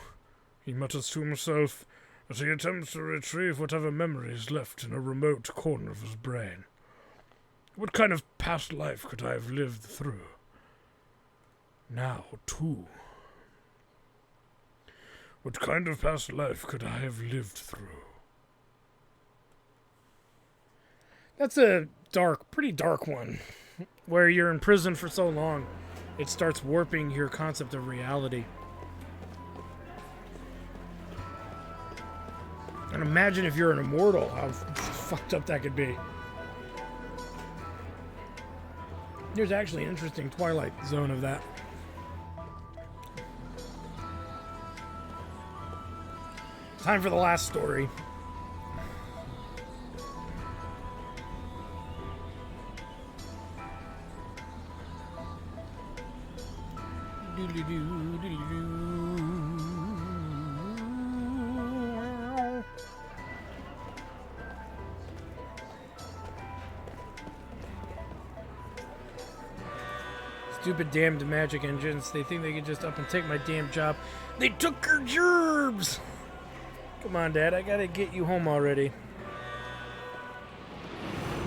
he mutters to himself as he attempts to retrieve whatever memory is left in a remote corner of his brain. What kind of past life could I have lived through? Now, too. What kind of past life could I have lived through? That's a pretty dark one, where you're in prison for so long, it starts warping your concept of reality. And imagine if you're an immortal, how fucked up that could be. There's actually an interesting Twilight Zone of that. Time for the last story. Stupid damned magic engines. They think they can just up and take my damn job. They took your gerbs! Come on, Dad. I gotta get you home already.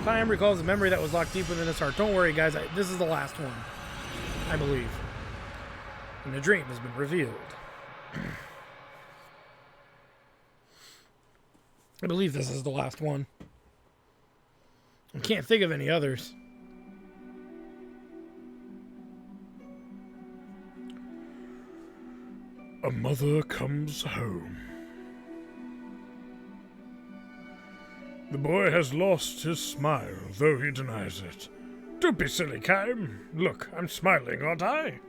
Kaim recalls a memory that was locked deep within his heart. Don't worry, guys. This is the last one. I believe. And the dream has been revealed. I believe this is the last one. I can't think of any others. A mother comes home. The boy has lost his smile, though he denies it. Don't be silly, Kaim. Look, I'm smiling, aren't I?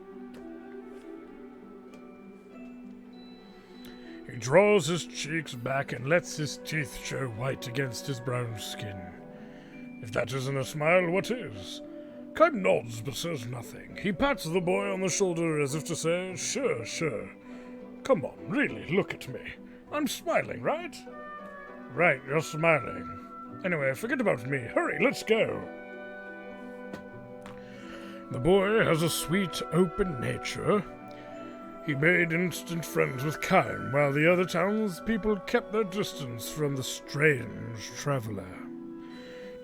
He draws his cheeks back and lets his teeth show white against his brown skin. If that isn't a smile, what is? Kaim nods but says nothing. He pats the boy on the shoulder as if to say, sure, sure. Come on, really, look at me. I'm smiling, right? Right, you're smiling. Anyway, forget about me. Hurry, let's go. The boy has a sweet, open nature. He made instant friends with Kaim, while the other townspeople kept their distance from the strange traveler.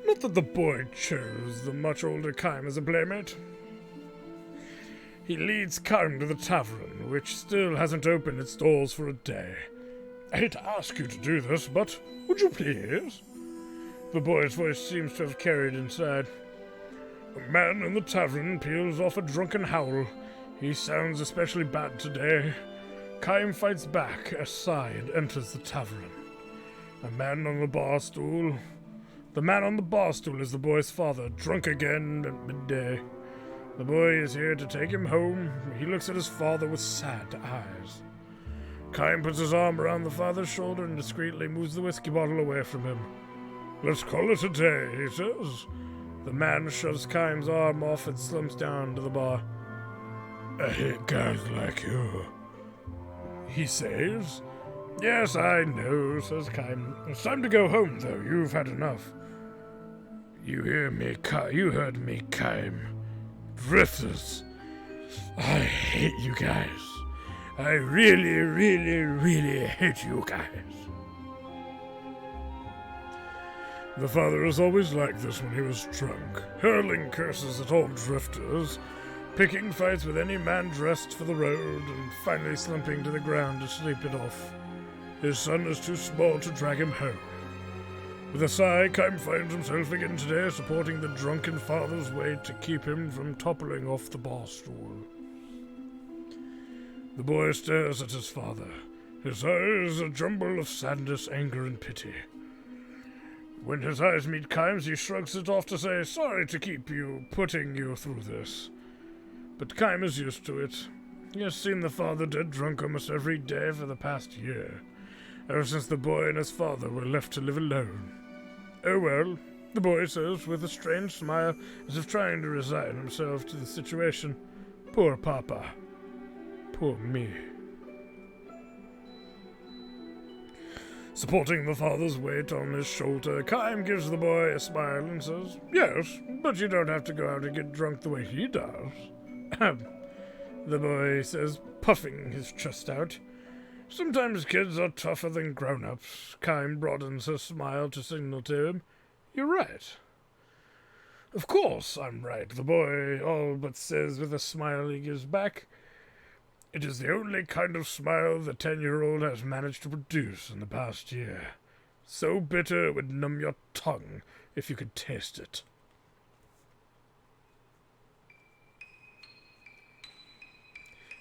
Not that the boy chose the much older Kaim as a playmate. He leads Kaim to the tavern, which still hasn't opened its doors for a day. I hate to ask you to do this, but would you please? The boy's voice seems to have carried inside. A man in the tavern peels off a drunken howl. He sounds especially bad today. Kaim fights back, a sigh, and enters the tavern. A man on the bar stool. The man on the bar stool is the boy's father, drunk again at midday. The boy is here to take him home. He looks at his father with sad eyes. Kaim puts his arm around the father's shoulder and discreetly moves the whiskey bottle away from him. Let's call it a day, he says. The man shoves Kaim's arm off and slumps down to the bar. I hate guys like you, he says. Yes, I know, says Kaim. It's time to go home, though. You've had enough. You hear me, you heard me, Kaim. Drifters. I hate you guys. I really, really, really hate you guys. The father was always like this when he was drunk, hurling curses at all drifters, picking fights with any man dressed for the road, and finally slumping to the ground to sleep it off. His son is too small to drag him home. With a sigh, Kaim finds himself again today, supporting the drunken father's weight to keep him from toppling off the bar stool. The boy stares at his father, his eyes a jumble of sadness, anger, and pity. When his eyes meet Kaim's, he shrugs it off to say, "Sorry to keep putting you through this." But Kaim is used to it. He has seen the father dead drunk almost every day for the past year, ever since the boy and his father were left to live alone. "Oh well," the boy says with a strange smile, as if trying to resign himself to the situation. "Poor Papa. Poor me." Supporting the father's weight on his shoulder, Kaim gives the boy a smile and says, "Yes, but you don't have to go out and get drunk the way he does." The boy says, puffing his chest out. "Sometimes kids are tougher than grown-ups." Kaim broadens her smile to signal to him, "You're right." "Of course I'm right," the boy all but says with a smile he gives back. It is the only kind of smile the 10-year-old has managed to produce in the past year. So bitter it would numb your tongue if you could taste it.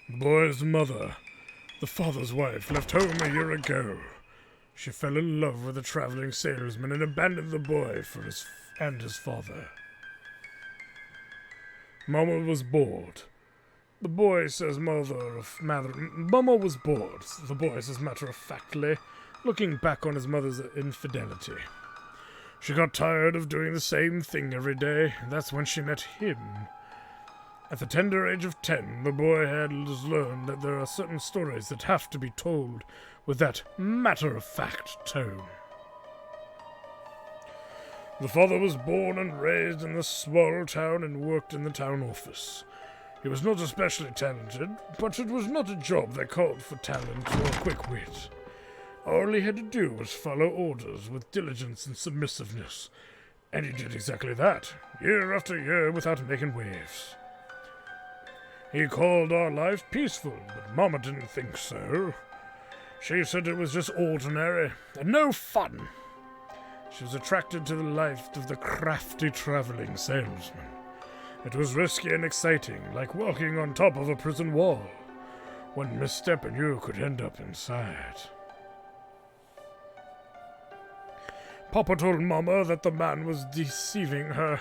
The boy's mother, the father's wife, left home a year ago. She fell in love with a traveling salesman and abandoned the boy for his father. Mama was bored. The boy says Mama was bored, the boy says matter-of-factly, looking back on his mother's infidelity. She got tired of doing the same thing every day, and that's when she met him. At the tender age of 10, the boy had learned that there are certain stories that have to be told with that matter-of-fact tone. The father was born and raised in the small town and worked in the town office. He was not especially talented, but it was not a job that called for talent or quick wit. All he had to do was follow orders with diligence and submissiveness, and he did exactly that, year after year without making waves. He called our life peaceful, but Mama didn't think so. She said it was just ordinary and no fun. She was attracted to the life of the crafty traveling salesman. It was risky and exciting, like walking on top of a prison wall. One misstep and you could end up inside. Papa told Mama that the man was deceiving her,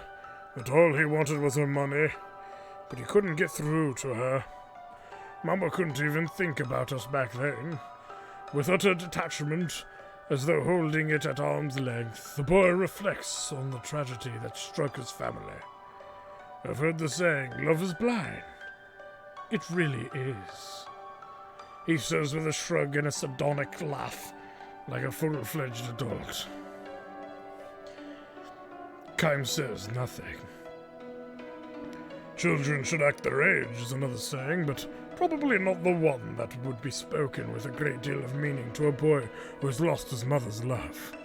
that all he wanted was her money, but he couldn't get through to her. Mama couldn't even think about us back then. With utter detachment, as though holding it at arm's length, the boy reflects on the tragedy that struck his family. I've heard the saying, love is blind. It really is. He says with a shrug and a sardonic laugh, like a full-fledged adult. Kaim says nothing. Children should act their age is another saying, but probably not the one that would be spoken with a great deal of meaning to a boy who has lost his mother's love.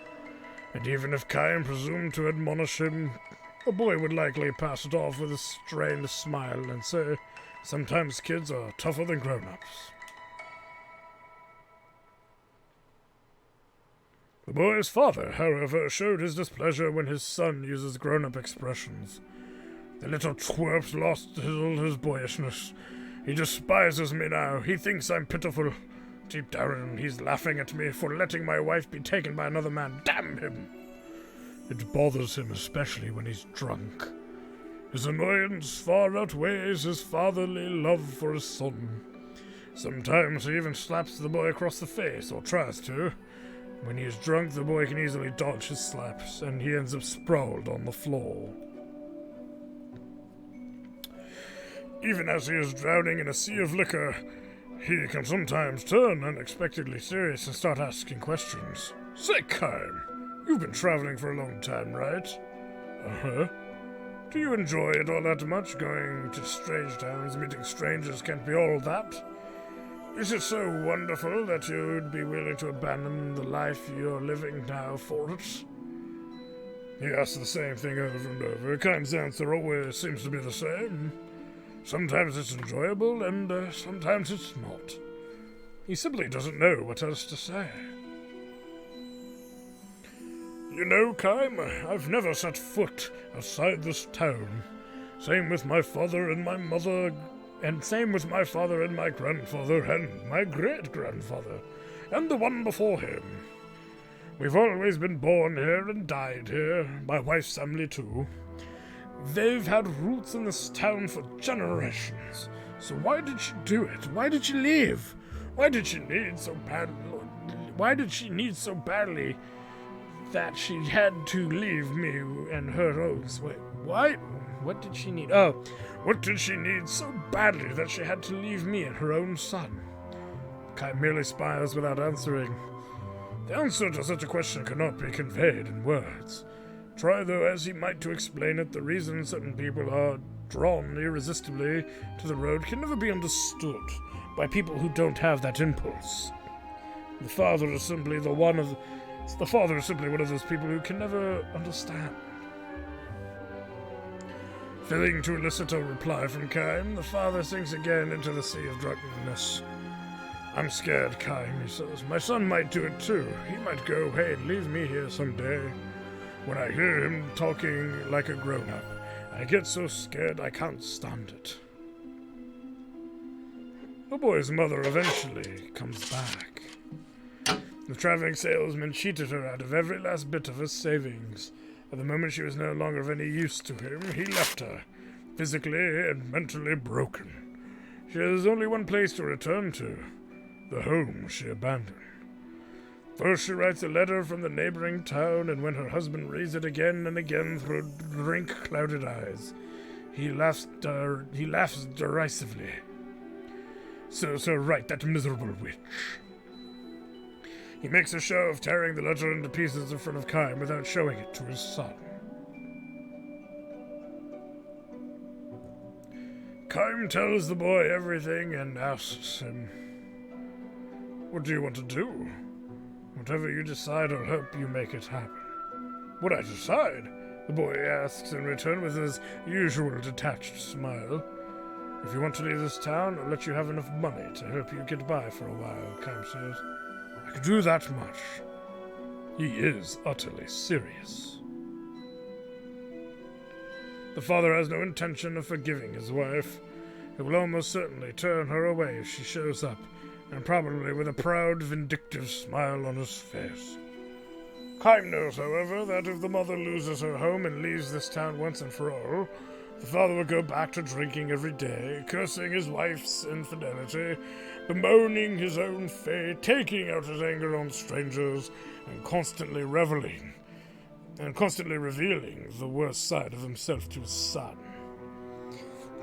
And even if Kaim presumed to admonish him, the boy would likely pass it off with a strained smile and say, sometimes kids are tougher than grown-ups. The boy's father, however, showed his displeasure when his son uses grown-up expressions. The little twerp lost all his boyishness. He despises me now. He thinks I'm pitiful. Deep down, he's laughing at me for letting my wife be taken by another man. Damn him! It bothers him especially when he's drunk. His annoyance far outweighs his fatherly love for his son. Sometimes he even slaps the boy across the face, or tries to. When he is drunk, the boy can easily dodge his slaps, and he ends up sprawled on the floor. Even as he is drowning in a sea of liquor, he can sometimes turn unexpectedly serious and start asking questions. Say, Kaim, you've been traveling for a long time, right? Uh-huh. Do you enjoy it all that much? Going to strange towns, meeting strangers can't be all that? Is it so wonderful that you'd be willing to abandon the life you're living now for it? He asks the same thing over and over. Kaim's answer always seems to be the same. Sometimes it's enjoyable, and sometimes it's not. He simply doesn't know what else to say. You know, Kaim, I've never set foot outside this town. Same with my father and my mother, and same with my father and my grandfather and my great-grandfather, and the one before him. We've always been born here and died here, my wife's family too. They've had roots in this town for generations. So why did she do it? Why did she leave? Why did she need so badly that she had to leave me and her own? Wait, what? What did she need? Oh, what did she need so badly that she had to leave me and her own son? Kaim merely smiles without answering. The answer to such a question cannot be conveyed in words. Try though as he might to explain it, the reason certain people are drawn irresistibly to the road can never be understood by people who don't have that impulse. The father is simply one of those people who can never understand. Failing to elicit a reply from Kaim, the father sinks again into the sea of drunkenness. I'm scared, Kaim, he says. My son might do it too. He might go away and leave me here someday. When I hear him talking like a grown-up, I get so scared I can't stand it. The boy's mother eventually comes back. The traveling salesman cheated her out of every last bit of her savings. At the moment she was no longer of any use to him, he left her, physically and mentally broken. She has only one place to return to, the home she abandoned. First she writes a letter from the neighboring town, and when her husband reads it again and again through drink-clouded eyes, he laughs derisively. So right, that miserable witch. He makes a show of tearing the letter into pieces in front of Kaim without showing it to his son. Kaim tells the boy everything and asks him, "What do you want to do? Whatever you decide, I'll help you make it happen." "What I decide?" the boy asks in return with his usual detached smile. "If you want to leave this town, I'll let you have enough money to help you get by for a while," Kaim says. "I could do that much." He is utterly serious. The father has no intention of forgiving his wife. He will almost certainly turn her away if she shows up, and probably with a proud, vindictive smile on his face. Kaim knows, however, that if the mother loses her home and leaves this town once and for all, the father will go back to drinking every day, cursing his wife's infidelity, bemoaning his own fate, taking out his anger on strangers, and constantly revealing the worst side of himself to his son.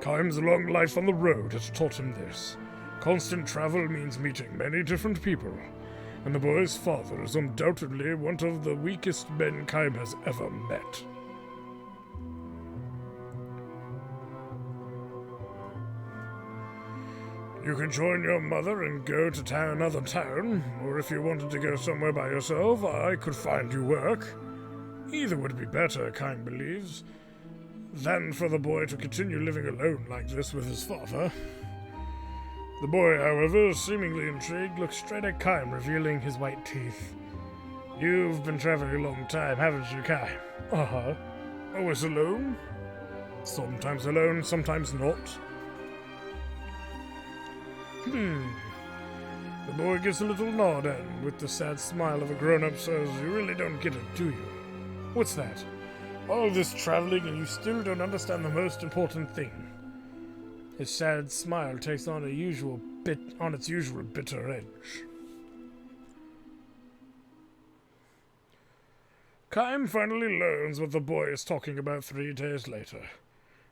Kaim's long life on the road has taught him this. Constant travel means meeting many different people, and the boy's father is undoubtedly one of the weakest men Kaim has ever met. You could join your mother and go to another town, or if you wanted to go somewhere by yourself, I could find you work. Either would be better, Kaim believes, than for the boy to continue living alone like this with his father. The boy, however, seemingly intrigued, looks straight at Kaim, revealing his white teeth. "You've been traveling a long time, haven't you, Kaim?" "Uh-huh. Always alone?" "Sometimes alone, sometimes not." The boy gives a little nod and, with the sad smile of a grown-up, says, "You really don't get it, do you?" "What's that?" "All this traveling and you still don't understand the most important thing." His sad smile takes on its usual bitter edge. Kaim finally learns what the boy is talking about 3 days later.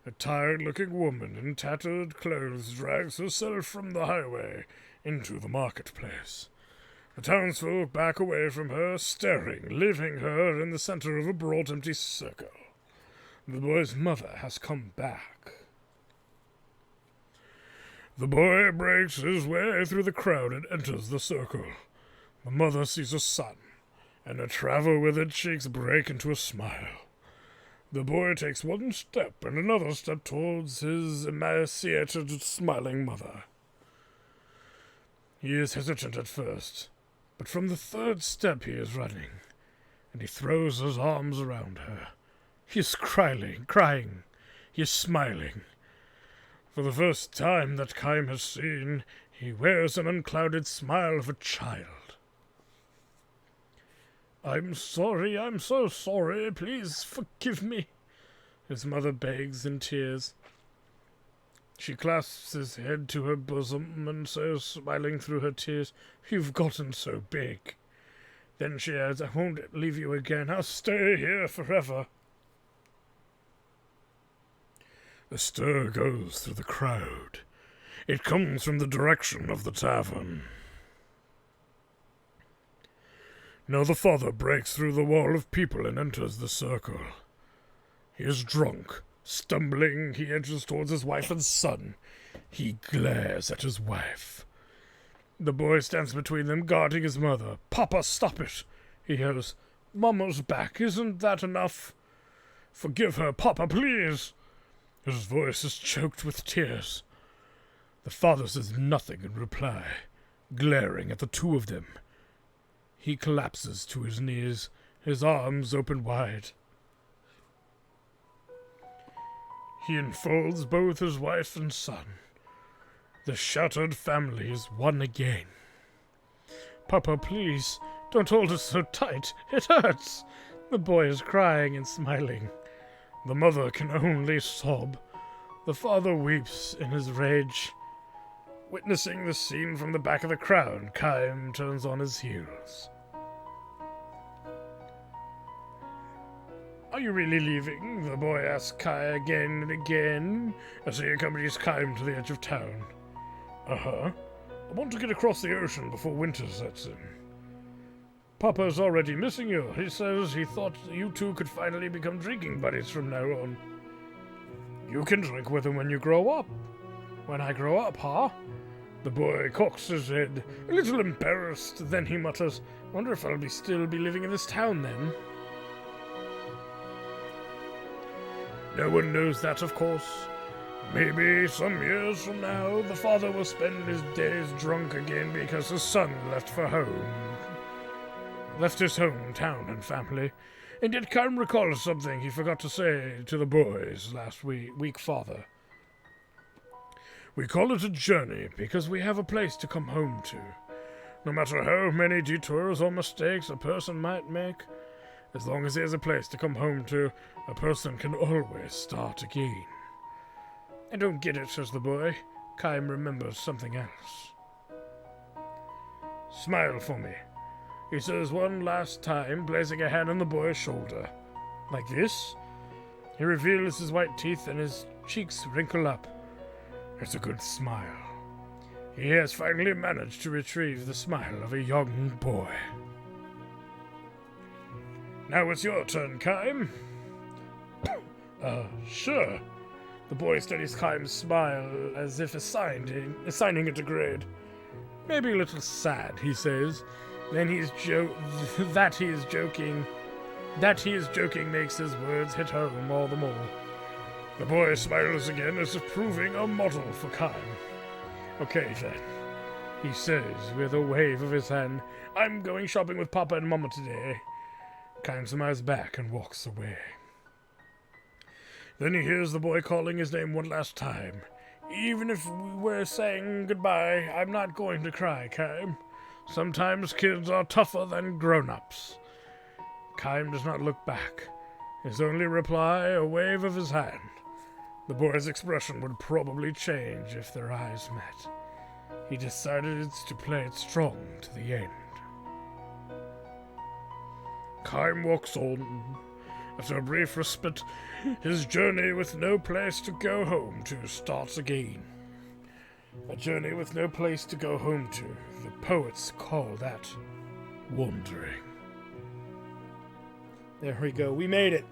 A tired-looking woman in tattered clothes drags herself from the highway into the marketplace. The townsfolk back away from her, staring, leaving her in the center of a broad empty circle. The boy's mother has come back. The boy breaks his way through the crowd and enters the circle. The mother sees her son, and a travel with her cheeks break into a smile. The boy takes one step and another step towards his emaciated, smiling mother. He is hesitant at first, but from the 3rd step he is running, and he throws his arms around her. He is crying. He is smiling. For the first time that Kaim has seen, he wears an unclouded smile of a child. "I'm sorry, I'm so sorry, please forgive me," his mother begs in tears. She clasps his head to her bosom and says, smiling through her tears, "You've gotten so big." Then she adds, "I won't leave you again, I'll stay here forever." A stir goes through the crowd. It comes from the direction of the tavern. Now the father breaks through the wall of people and enters the circle. He is drunk. Stumbling, he edges towards his wife and son. He glares at his wife. The boy stands between them, guarding his mother. "Papa, stop it!" he yells. "Mama's back, isn't that enough? Forgive her, Papa, please!" His voice is choked with tears. The father says nothing in reply, glaring at the two of them. He collapses to his knees, his arms open wide. He enfolds both his wife and son. The shattered family is one again. "Papa, please, don't hold us so tight. It hurts." The boy is crying and smiling. The mother can only sob. The father weeps in his rage. Witnessing the scene from the back of the crowd, Kaim turns on his heels. "Are you really leaving?" the boy asks Kai again and again as he accompanies Kaim to the edge of town. "Uh-huh. I want to get across the ocean before winter sets in." "Papa's already missing you. He says he thought you two could finally become drinking buddies from now on." "You can drink with him when you grow up." "When I grow up, huh?" The boy cocks his head, a little embarrassed. Then he mutters, "Wonder if I'll still be living in this town then." No one knows that, of course. Maybe some years from now, the father will spend his days drunk again because his son left his hometown and family. And yet Kaim recalls something he forgot to say to the boys last week, Father. "We call it a journey because we have a place to come home to. No matter how many detours or mistakes a person might make, as long as he has a place to come home to, a person can always start again." "I don't get it," says the boy. Kaim remembers something else. "Smile for me," he says one last time, placing a hand on the boy's shoulder. "Like this?" He reveals his white teeth and his cheeks wrinkle up. It's a good smile. He has finally managed to retrieve the smile of a young boy. "Now it's your turn, Kaim." Sure." The boy studies Kaim's smile as if assigning it a grade. "Maybe a little sad," he says. Then that he is joking makes his words hit home all the more. The boy smiles again as if proving a model for Kaim. "Okay then," he says with a wave of his hand. "I'm going shopping with Papa and Mama today." Kaim smiles back and walks away. Then he hears the boy calling his name one last time. "Even if we're saying goodbye, I'm not going to cry, Kaim. Sometimes kids are tougher than grown-ups." Kaim does not look back. His only reply, a wave of his hand. The boy's expression would probably change if their eyes met. He decided to play it strong to the end. Kaim walks on. After a brief respite, his journey with no place to go home to starts again. A journey with no place to go home to. The poets call that wandering. There we go. We made it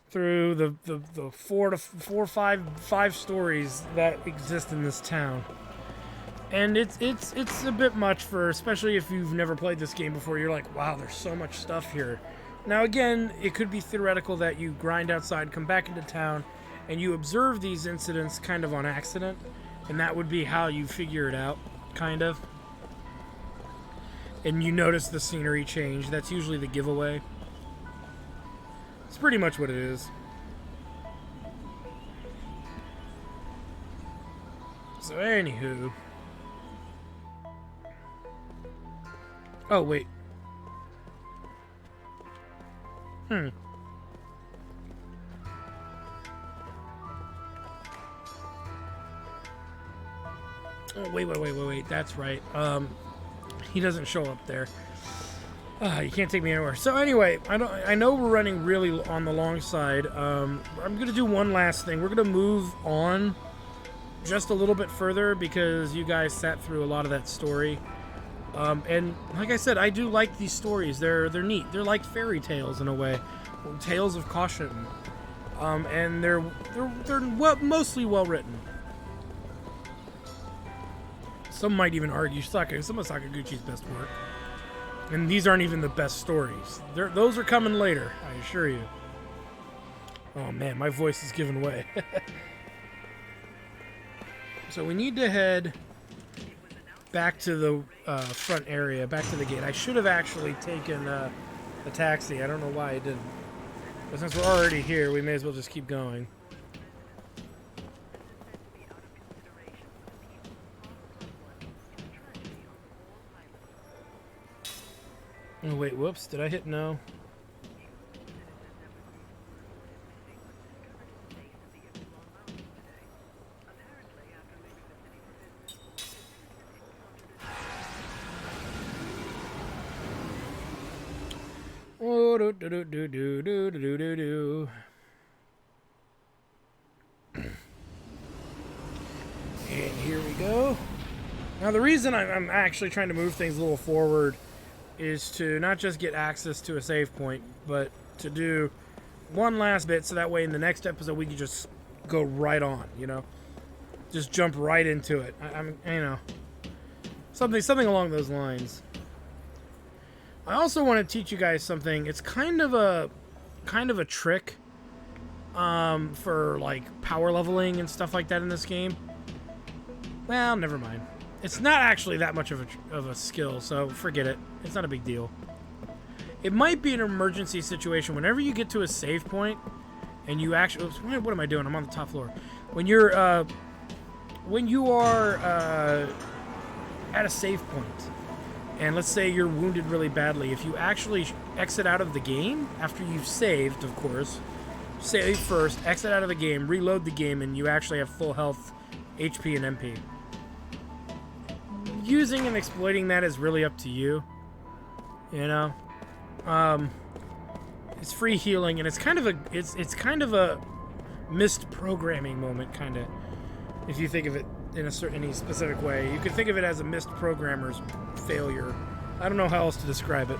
through the five stories that exist in this town. And it's a bit much for, especially if you've never played this game before. You're like, wow, there's so much stuff here. Now again, it could be theoretical that you grind outside, come back into town, and you observe these incidents kind of on accident, and that would be how you figure it out, kind of. And you notice the scenery change. That's usually the giveaway. It's pretty much what it is. So, anywho. Oh, wait. Oh, wait. That's right. He doesn't show up there. You can't take me anywhere. So anyway, I know we're running really on the long side. I'm gonna do one last thing. We're gonna move on just a little bit further because you guys sat through a lot of that story. And like I said, I do like these stories. They're neat. They're like fairy tales in a way, tales of caution. And they're mostly well written. Some might even argue some of Sakaguchi's best work. And these aren't even the best stories. Those are coming later, I assure you. Oh man, my voice is giving way. So we need to head back to the front area, back to the gate. I should have actually taken a taxi. I don't know why I didn't. But since we're already here, we may as well just keep going. Oh, wait, whoops. Did I hit no? Oh, do. And here we go. Now, the reason I'm actually trying to move things a little forward is to not just get access to a save point, but to do one last bit so that way in the next episode we can just go right on, you know? Just jump right into it. You know, something along those lines. I also want to teach you guys something. It's kind of a trick for like power leveling and stuff like that in this game. Well, never mind. It's not actually that much of a skill, so forget it. It's not a big deal. It might be an emergency situation. Whenever you get to a save point, and you actually... Oops, what am I doing? I'm on the top floor. When you are at a save point, and let's say you're wounded really badly, if you actually exit out of the game, after you've saved, of course, save first, exit out of the game, reload the game, and you actually have full health, HP, and MP. Using and exploiting that is really up to you. You know, it's free healing, and it's kind of a missed programming moment, kind of. If you think of it in any specific way, you could think of it as a missed programmer's failure. I don't know how else to describe it.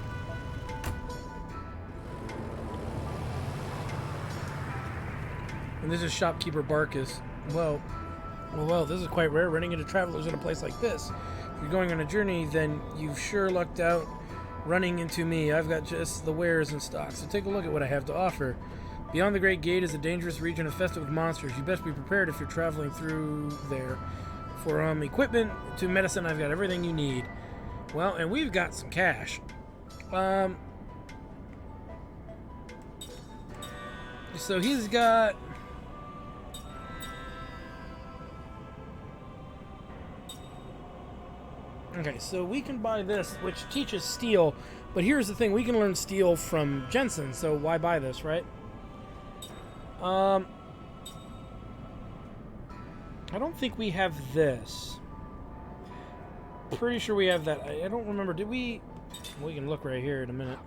And this is shopkeeper Barkus. Well, this is quite rare, running into travelers in a place like this. If you're going on a journey, then you've sure lucked out running into me. I've got just the wares in stock, so take a look at what I have to offer. Beyond the Great Gate is a dangerous region infested with monsters. You best be prepared if you're traveling through there. For equipment to medicine, I've got everything you need. Well, and we've got some cash. So he's got... Okay, so we can buy this, which teaches steel, but here's the thing, we can learn steel from Jensen, so why buy this, right? I don't think we have this. Pretty sure we have that. I don't remember, did we? We can look right here in a minute.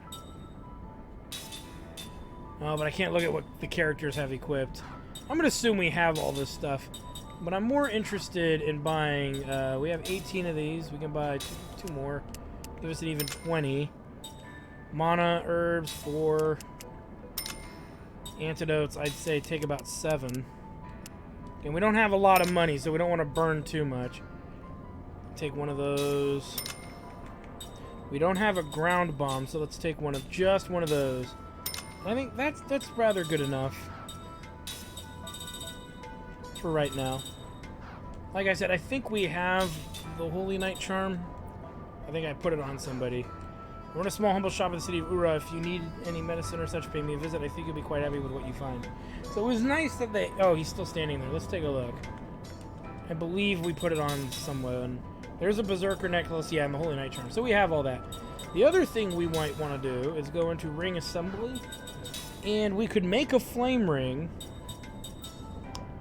Oh, but I can't look at what the characters have equipped. I'm going to assume we have all this stuff. But I'm more interested in buying, we have 18 of these. We can buy two more. Give us an even 20. Mana, herbs, 4. Antidotes, I'd say take about 7. And we don't have a lot of money, so we don't want to burn too much. Take one of those. We don't have a ground bomb, so let's take just one of those. I think that's rather good enough for right now. Like I said, I think we have the Holy Night Charm. I think I put it on somebody. We're in a small, humble shop in the city of Ura. If you need any medicine or such, pay me a visit. I think you'll be quite happy with what you find. So it was nice that they... Oh, he's still standing there. Let's take a look. I believe we put it on somewhere. And there's a Berserker necklace. Yeah, and the Holy Night Charm. So we have all that. The other thing we might want to do is go into ring assembly. And we could make a flame ring.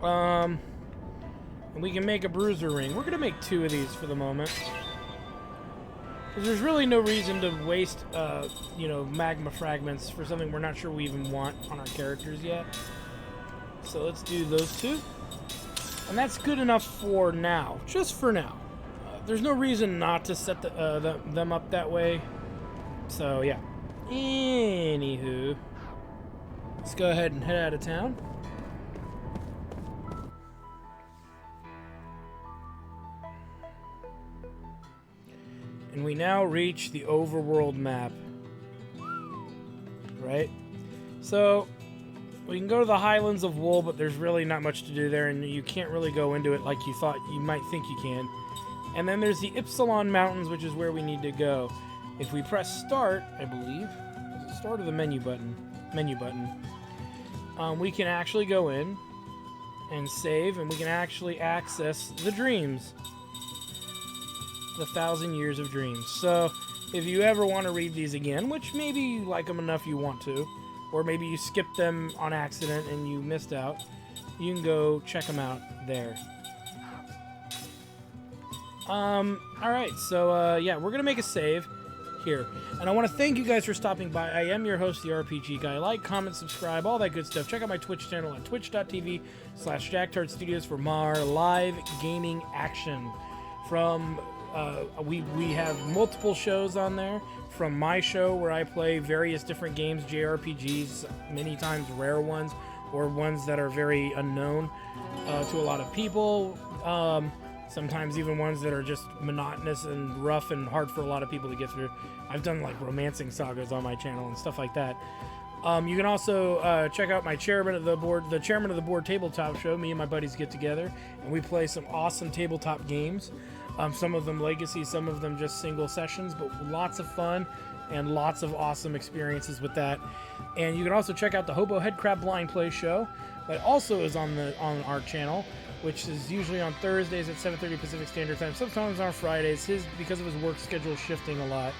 And we can make a bruiser ring. We're going to make 2 of these for the moment. Because there's really no reason to waste, you know, magma fragments for something we're not sure we even want on our characters yet. So let's do those 2. And that's good enough for now. Just for now. There's no reason not to set them up that way. So, yeah. Anywho. Let's go ahead and head out of town. And we now reach the overworld map. Right? So, we can go to the Highlands of Wool, but there's really not much to do there, and you can't really go into it like you thought you might think you can. And then there's the Ypsilon Mountains, which is where we need to go. If we press start, I believe, is it start or the menu button? Menu button. We can actually go in and save, and we can actually access the dreams. The 1,000 Years of Dreams. So, if you ever want to read these again, which maybe you like them enough you want to, or maybe you skipped them on accident and you missed out, you can go check them out there. Alright, so, yeah, we're going to make a save here. And I want to thank you guys for stopping by. I am your host, the RPG Guy. Like, comment, subscribe, all that good stuff. Check out my Twitch channel at twitch.tv/JackTartStudios for more live gaming action. From, we have multiple shows on there. From my show, where I play various different games, JRPGs, many times rare ones, or ones that are very unknown to a lot of people. Sometimes even ones that are just monotonous and rough and hard for a lot of people to get through. I've done like romancing sagas on my channel and stuff like that. You can also check out my chairman of the board tabletop show. Me and my buddies get together and we play some awesome tabletop games. Some of them legacy, some of them just single sessions, but lots of fun and lots of awesome experiences with that. And you can also check out the Hobo Headcrab Blind Play show that also is on our channel, which is usually on Thursdays at 7:30 Pacific Standard Time, sometimes on Fridays. Because of his work schedule shifting a lot,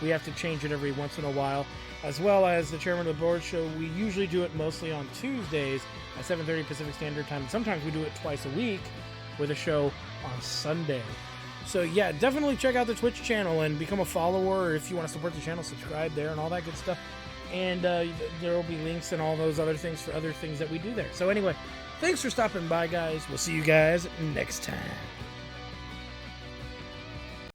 we have to change it every once in a while. As well as the Chairman of the Board show, we usually do it mostly on Tuesdays at 7:30 Pacific Standard Time. Sometimes we do it twice a week with a show on Sunday. So yeah, definitely check out the Twitch channel and become a follower, or if you want to support the channel, subscribe there and all that good stuff. And there will be links and all those other things for other things that we do there. So anyway, thanks for stopping by, guys. We'll see you guys next time.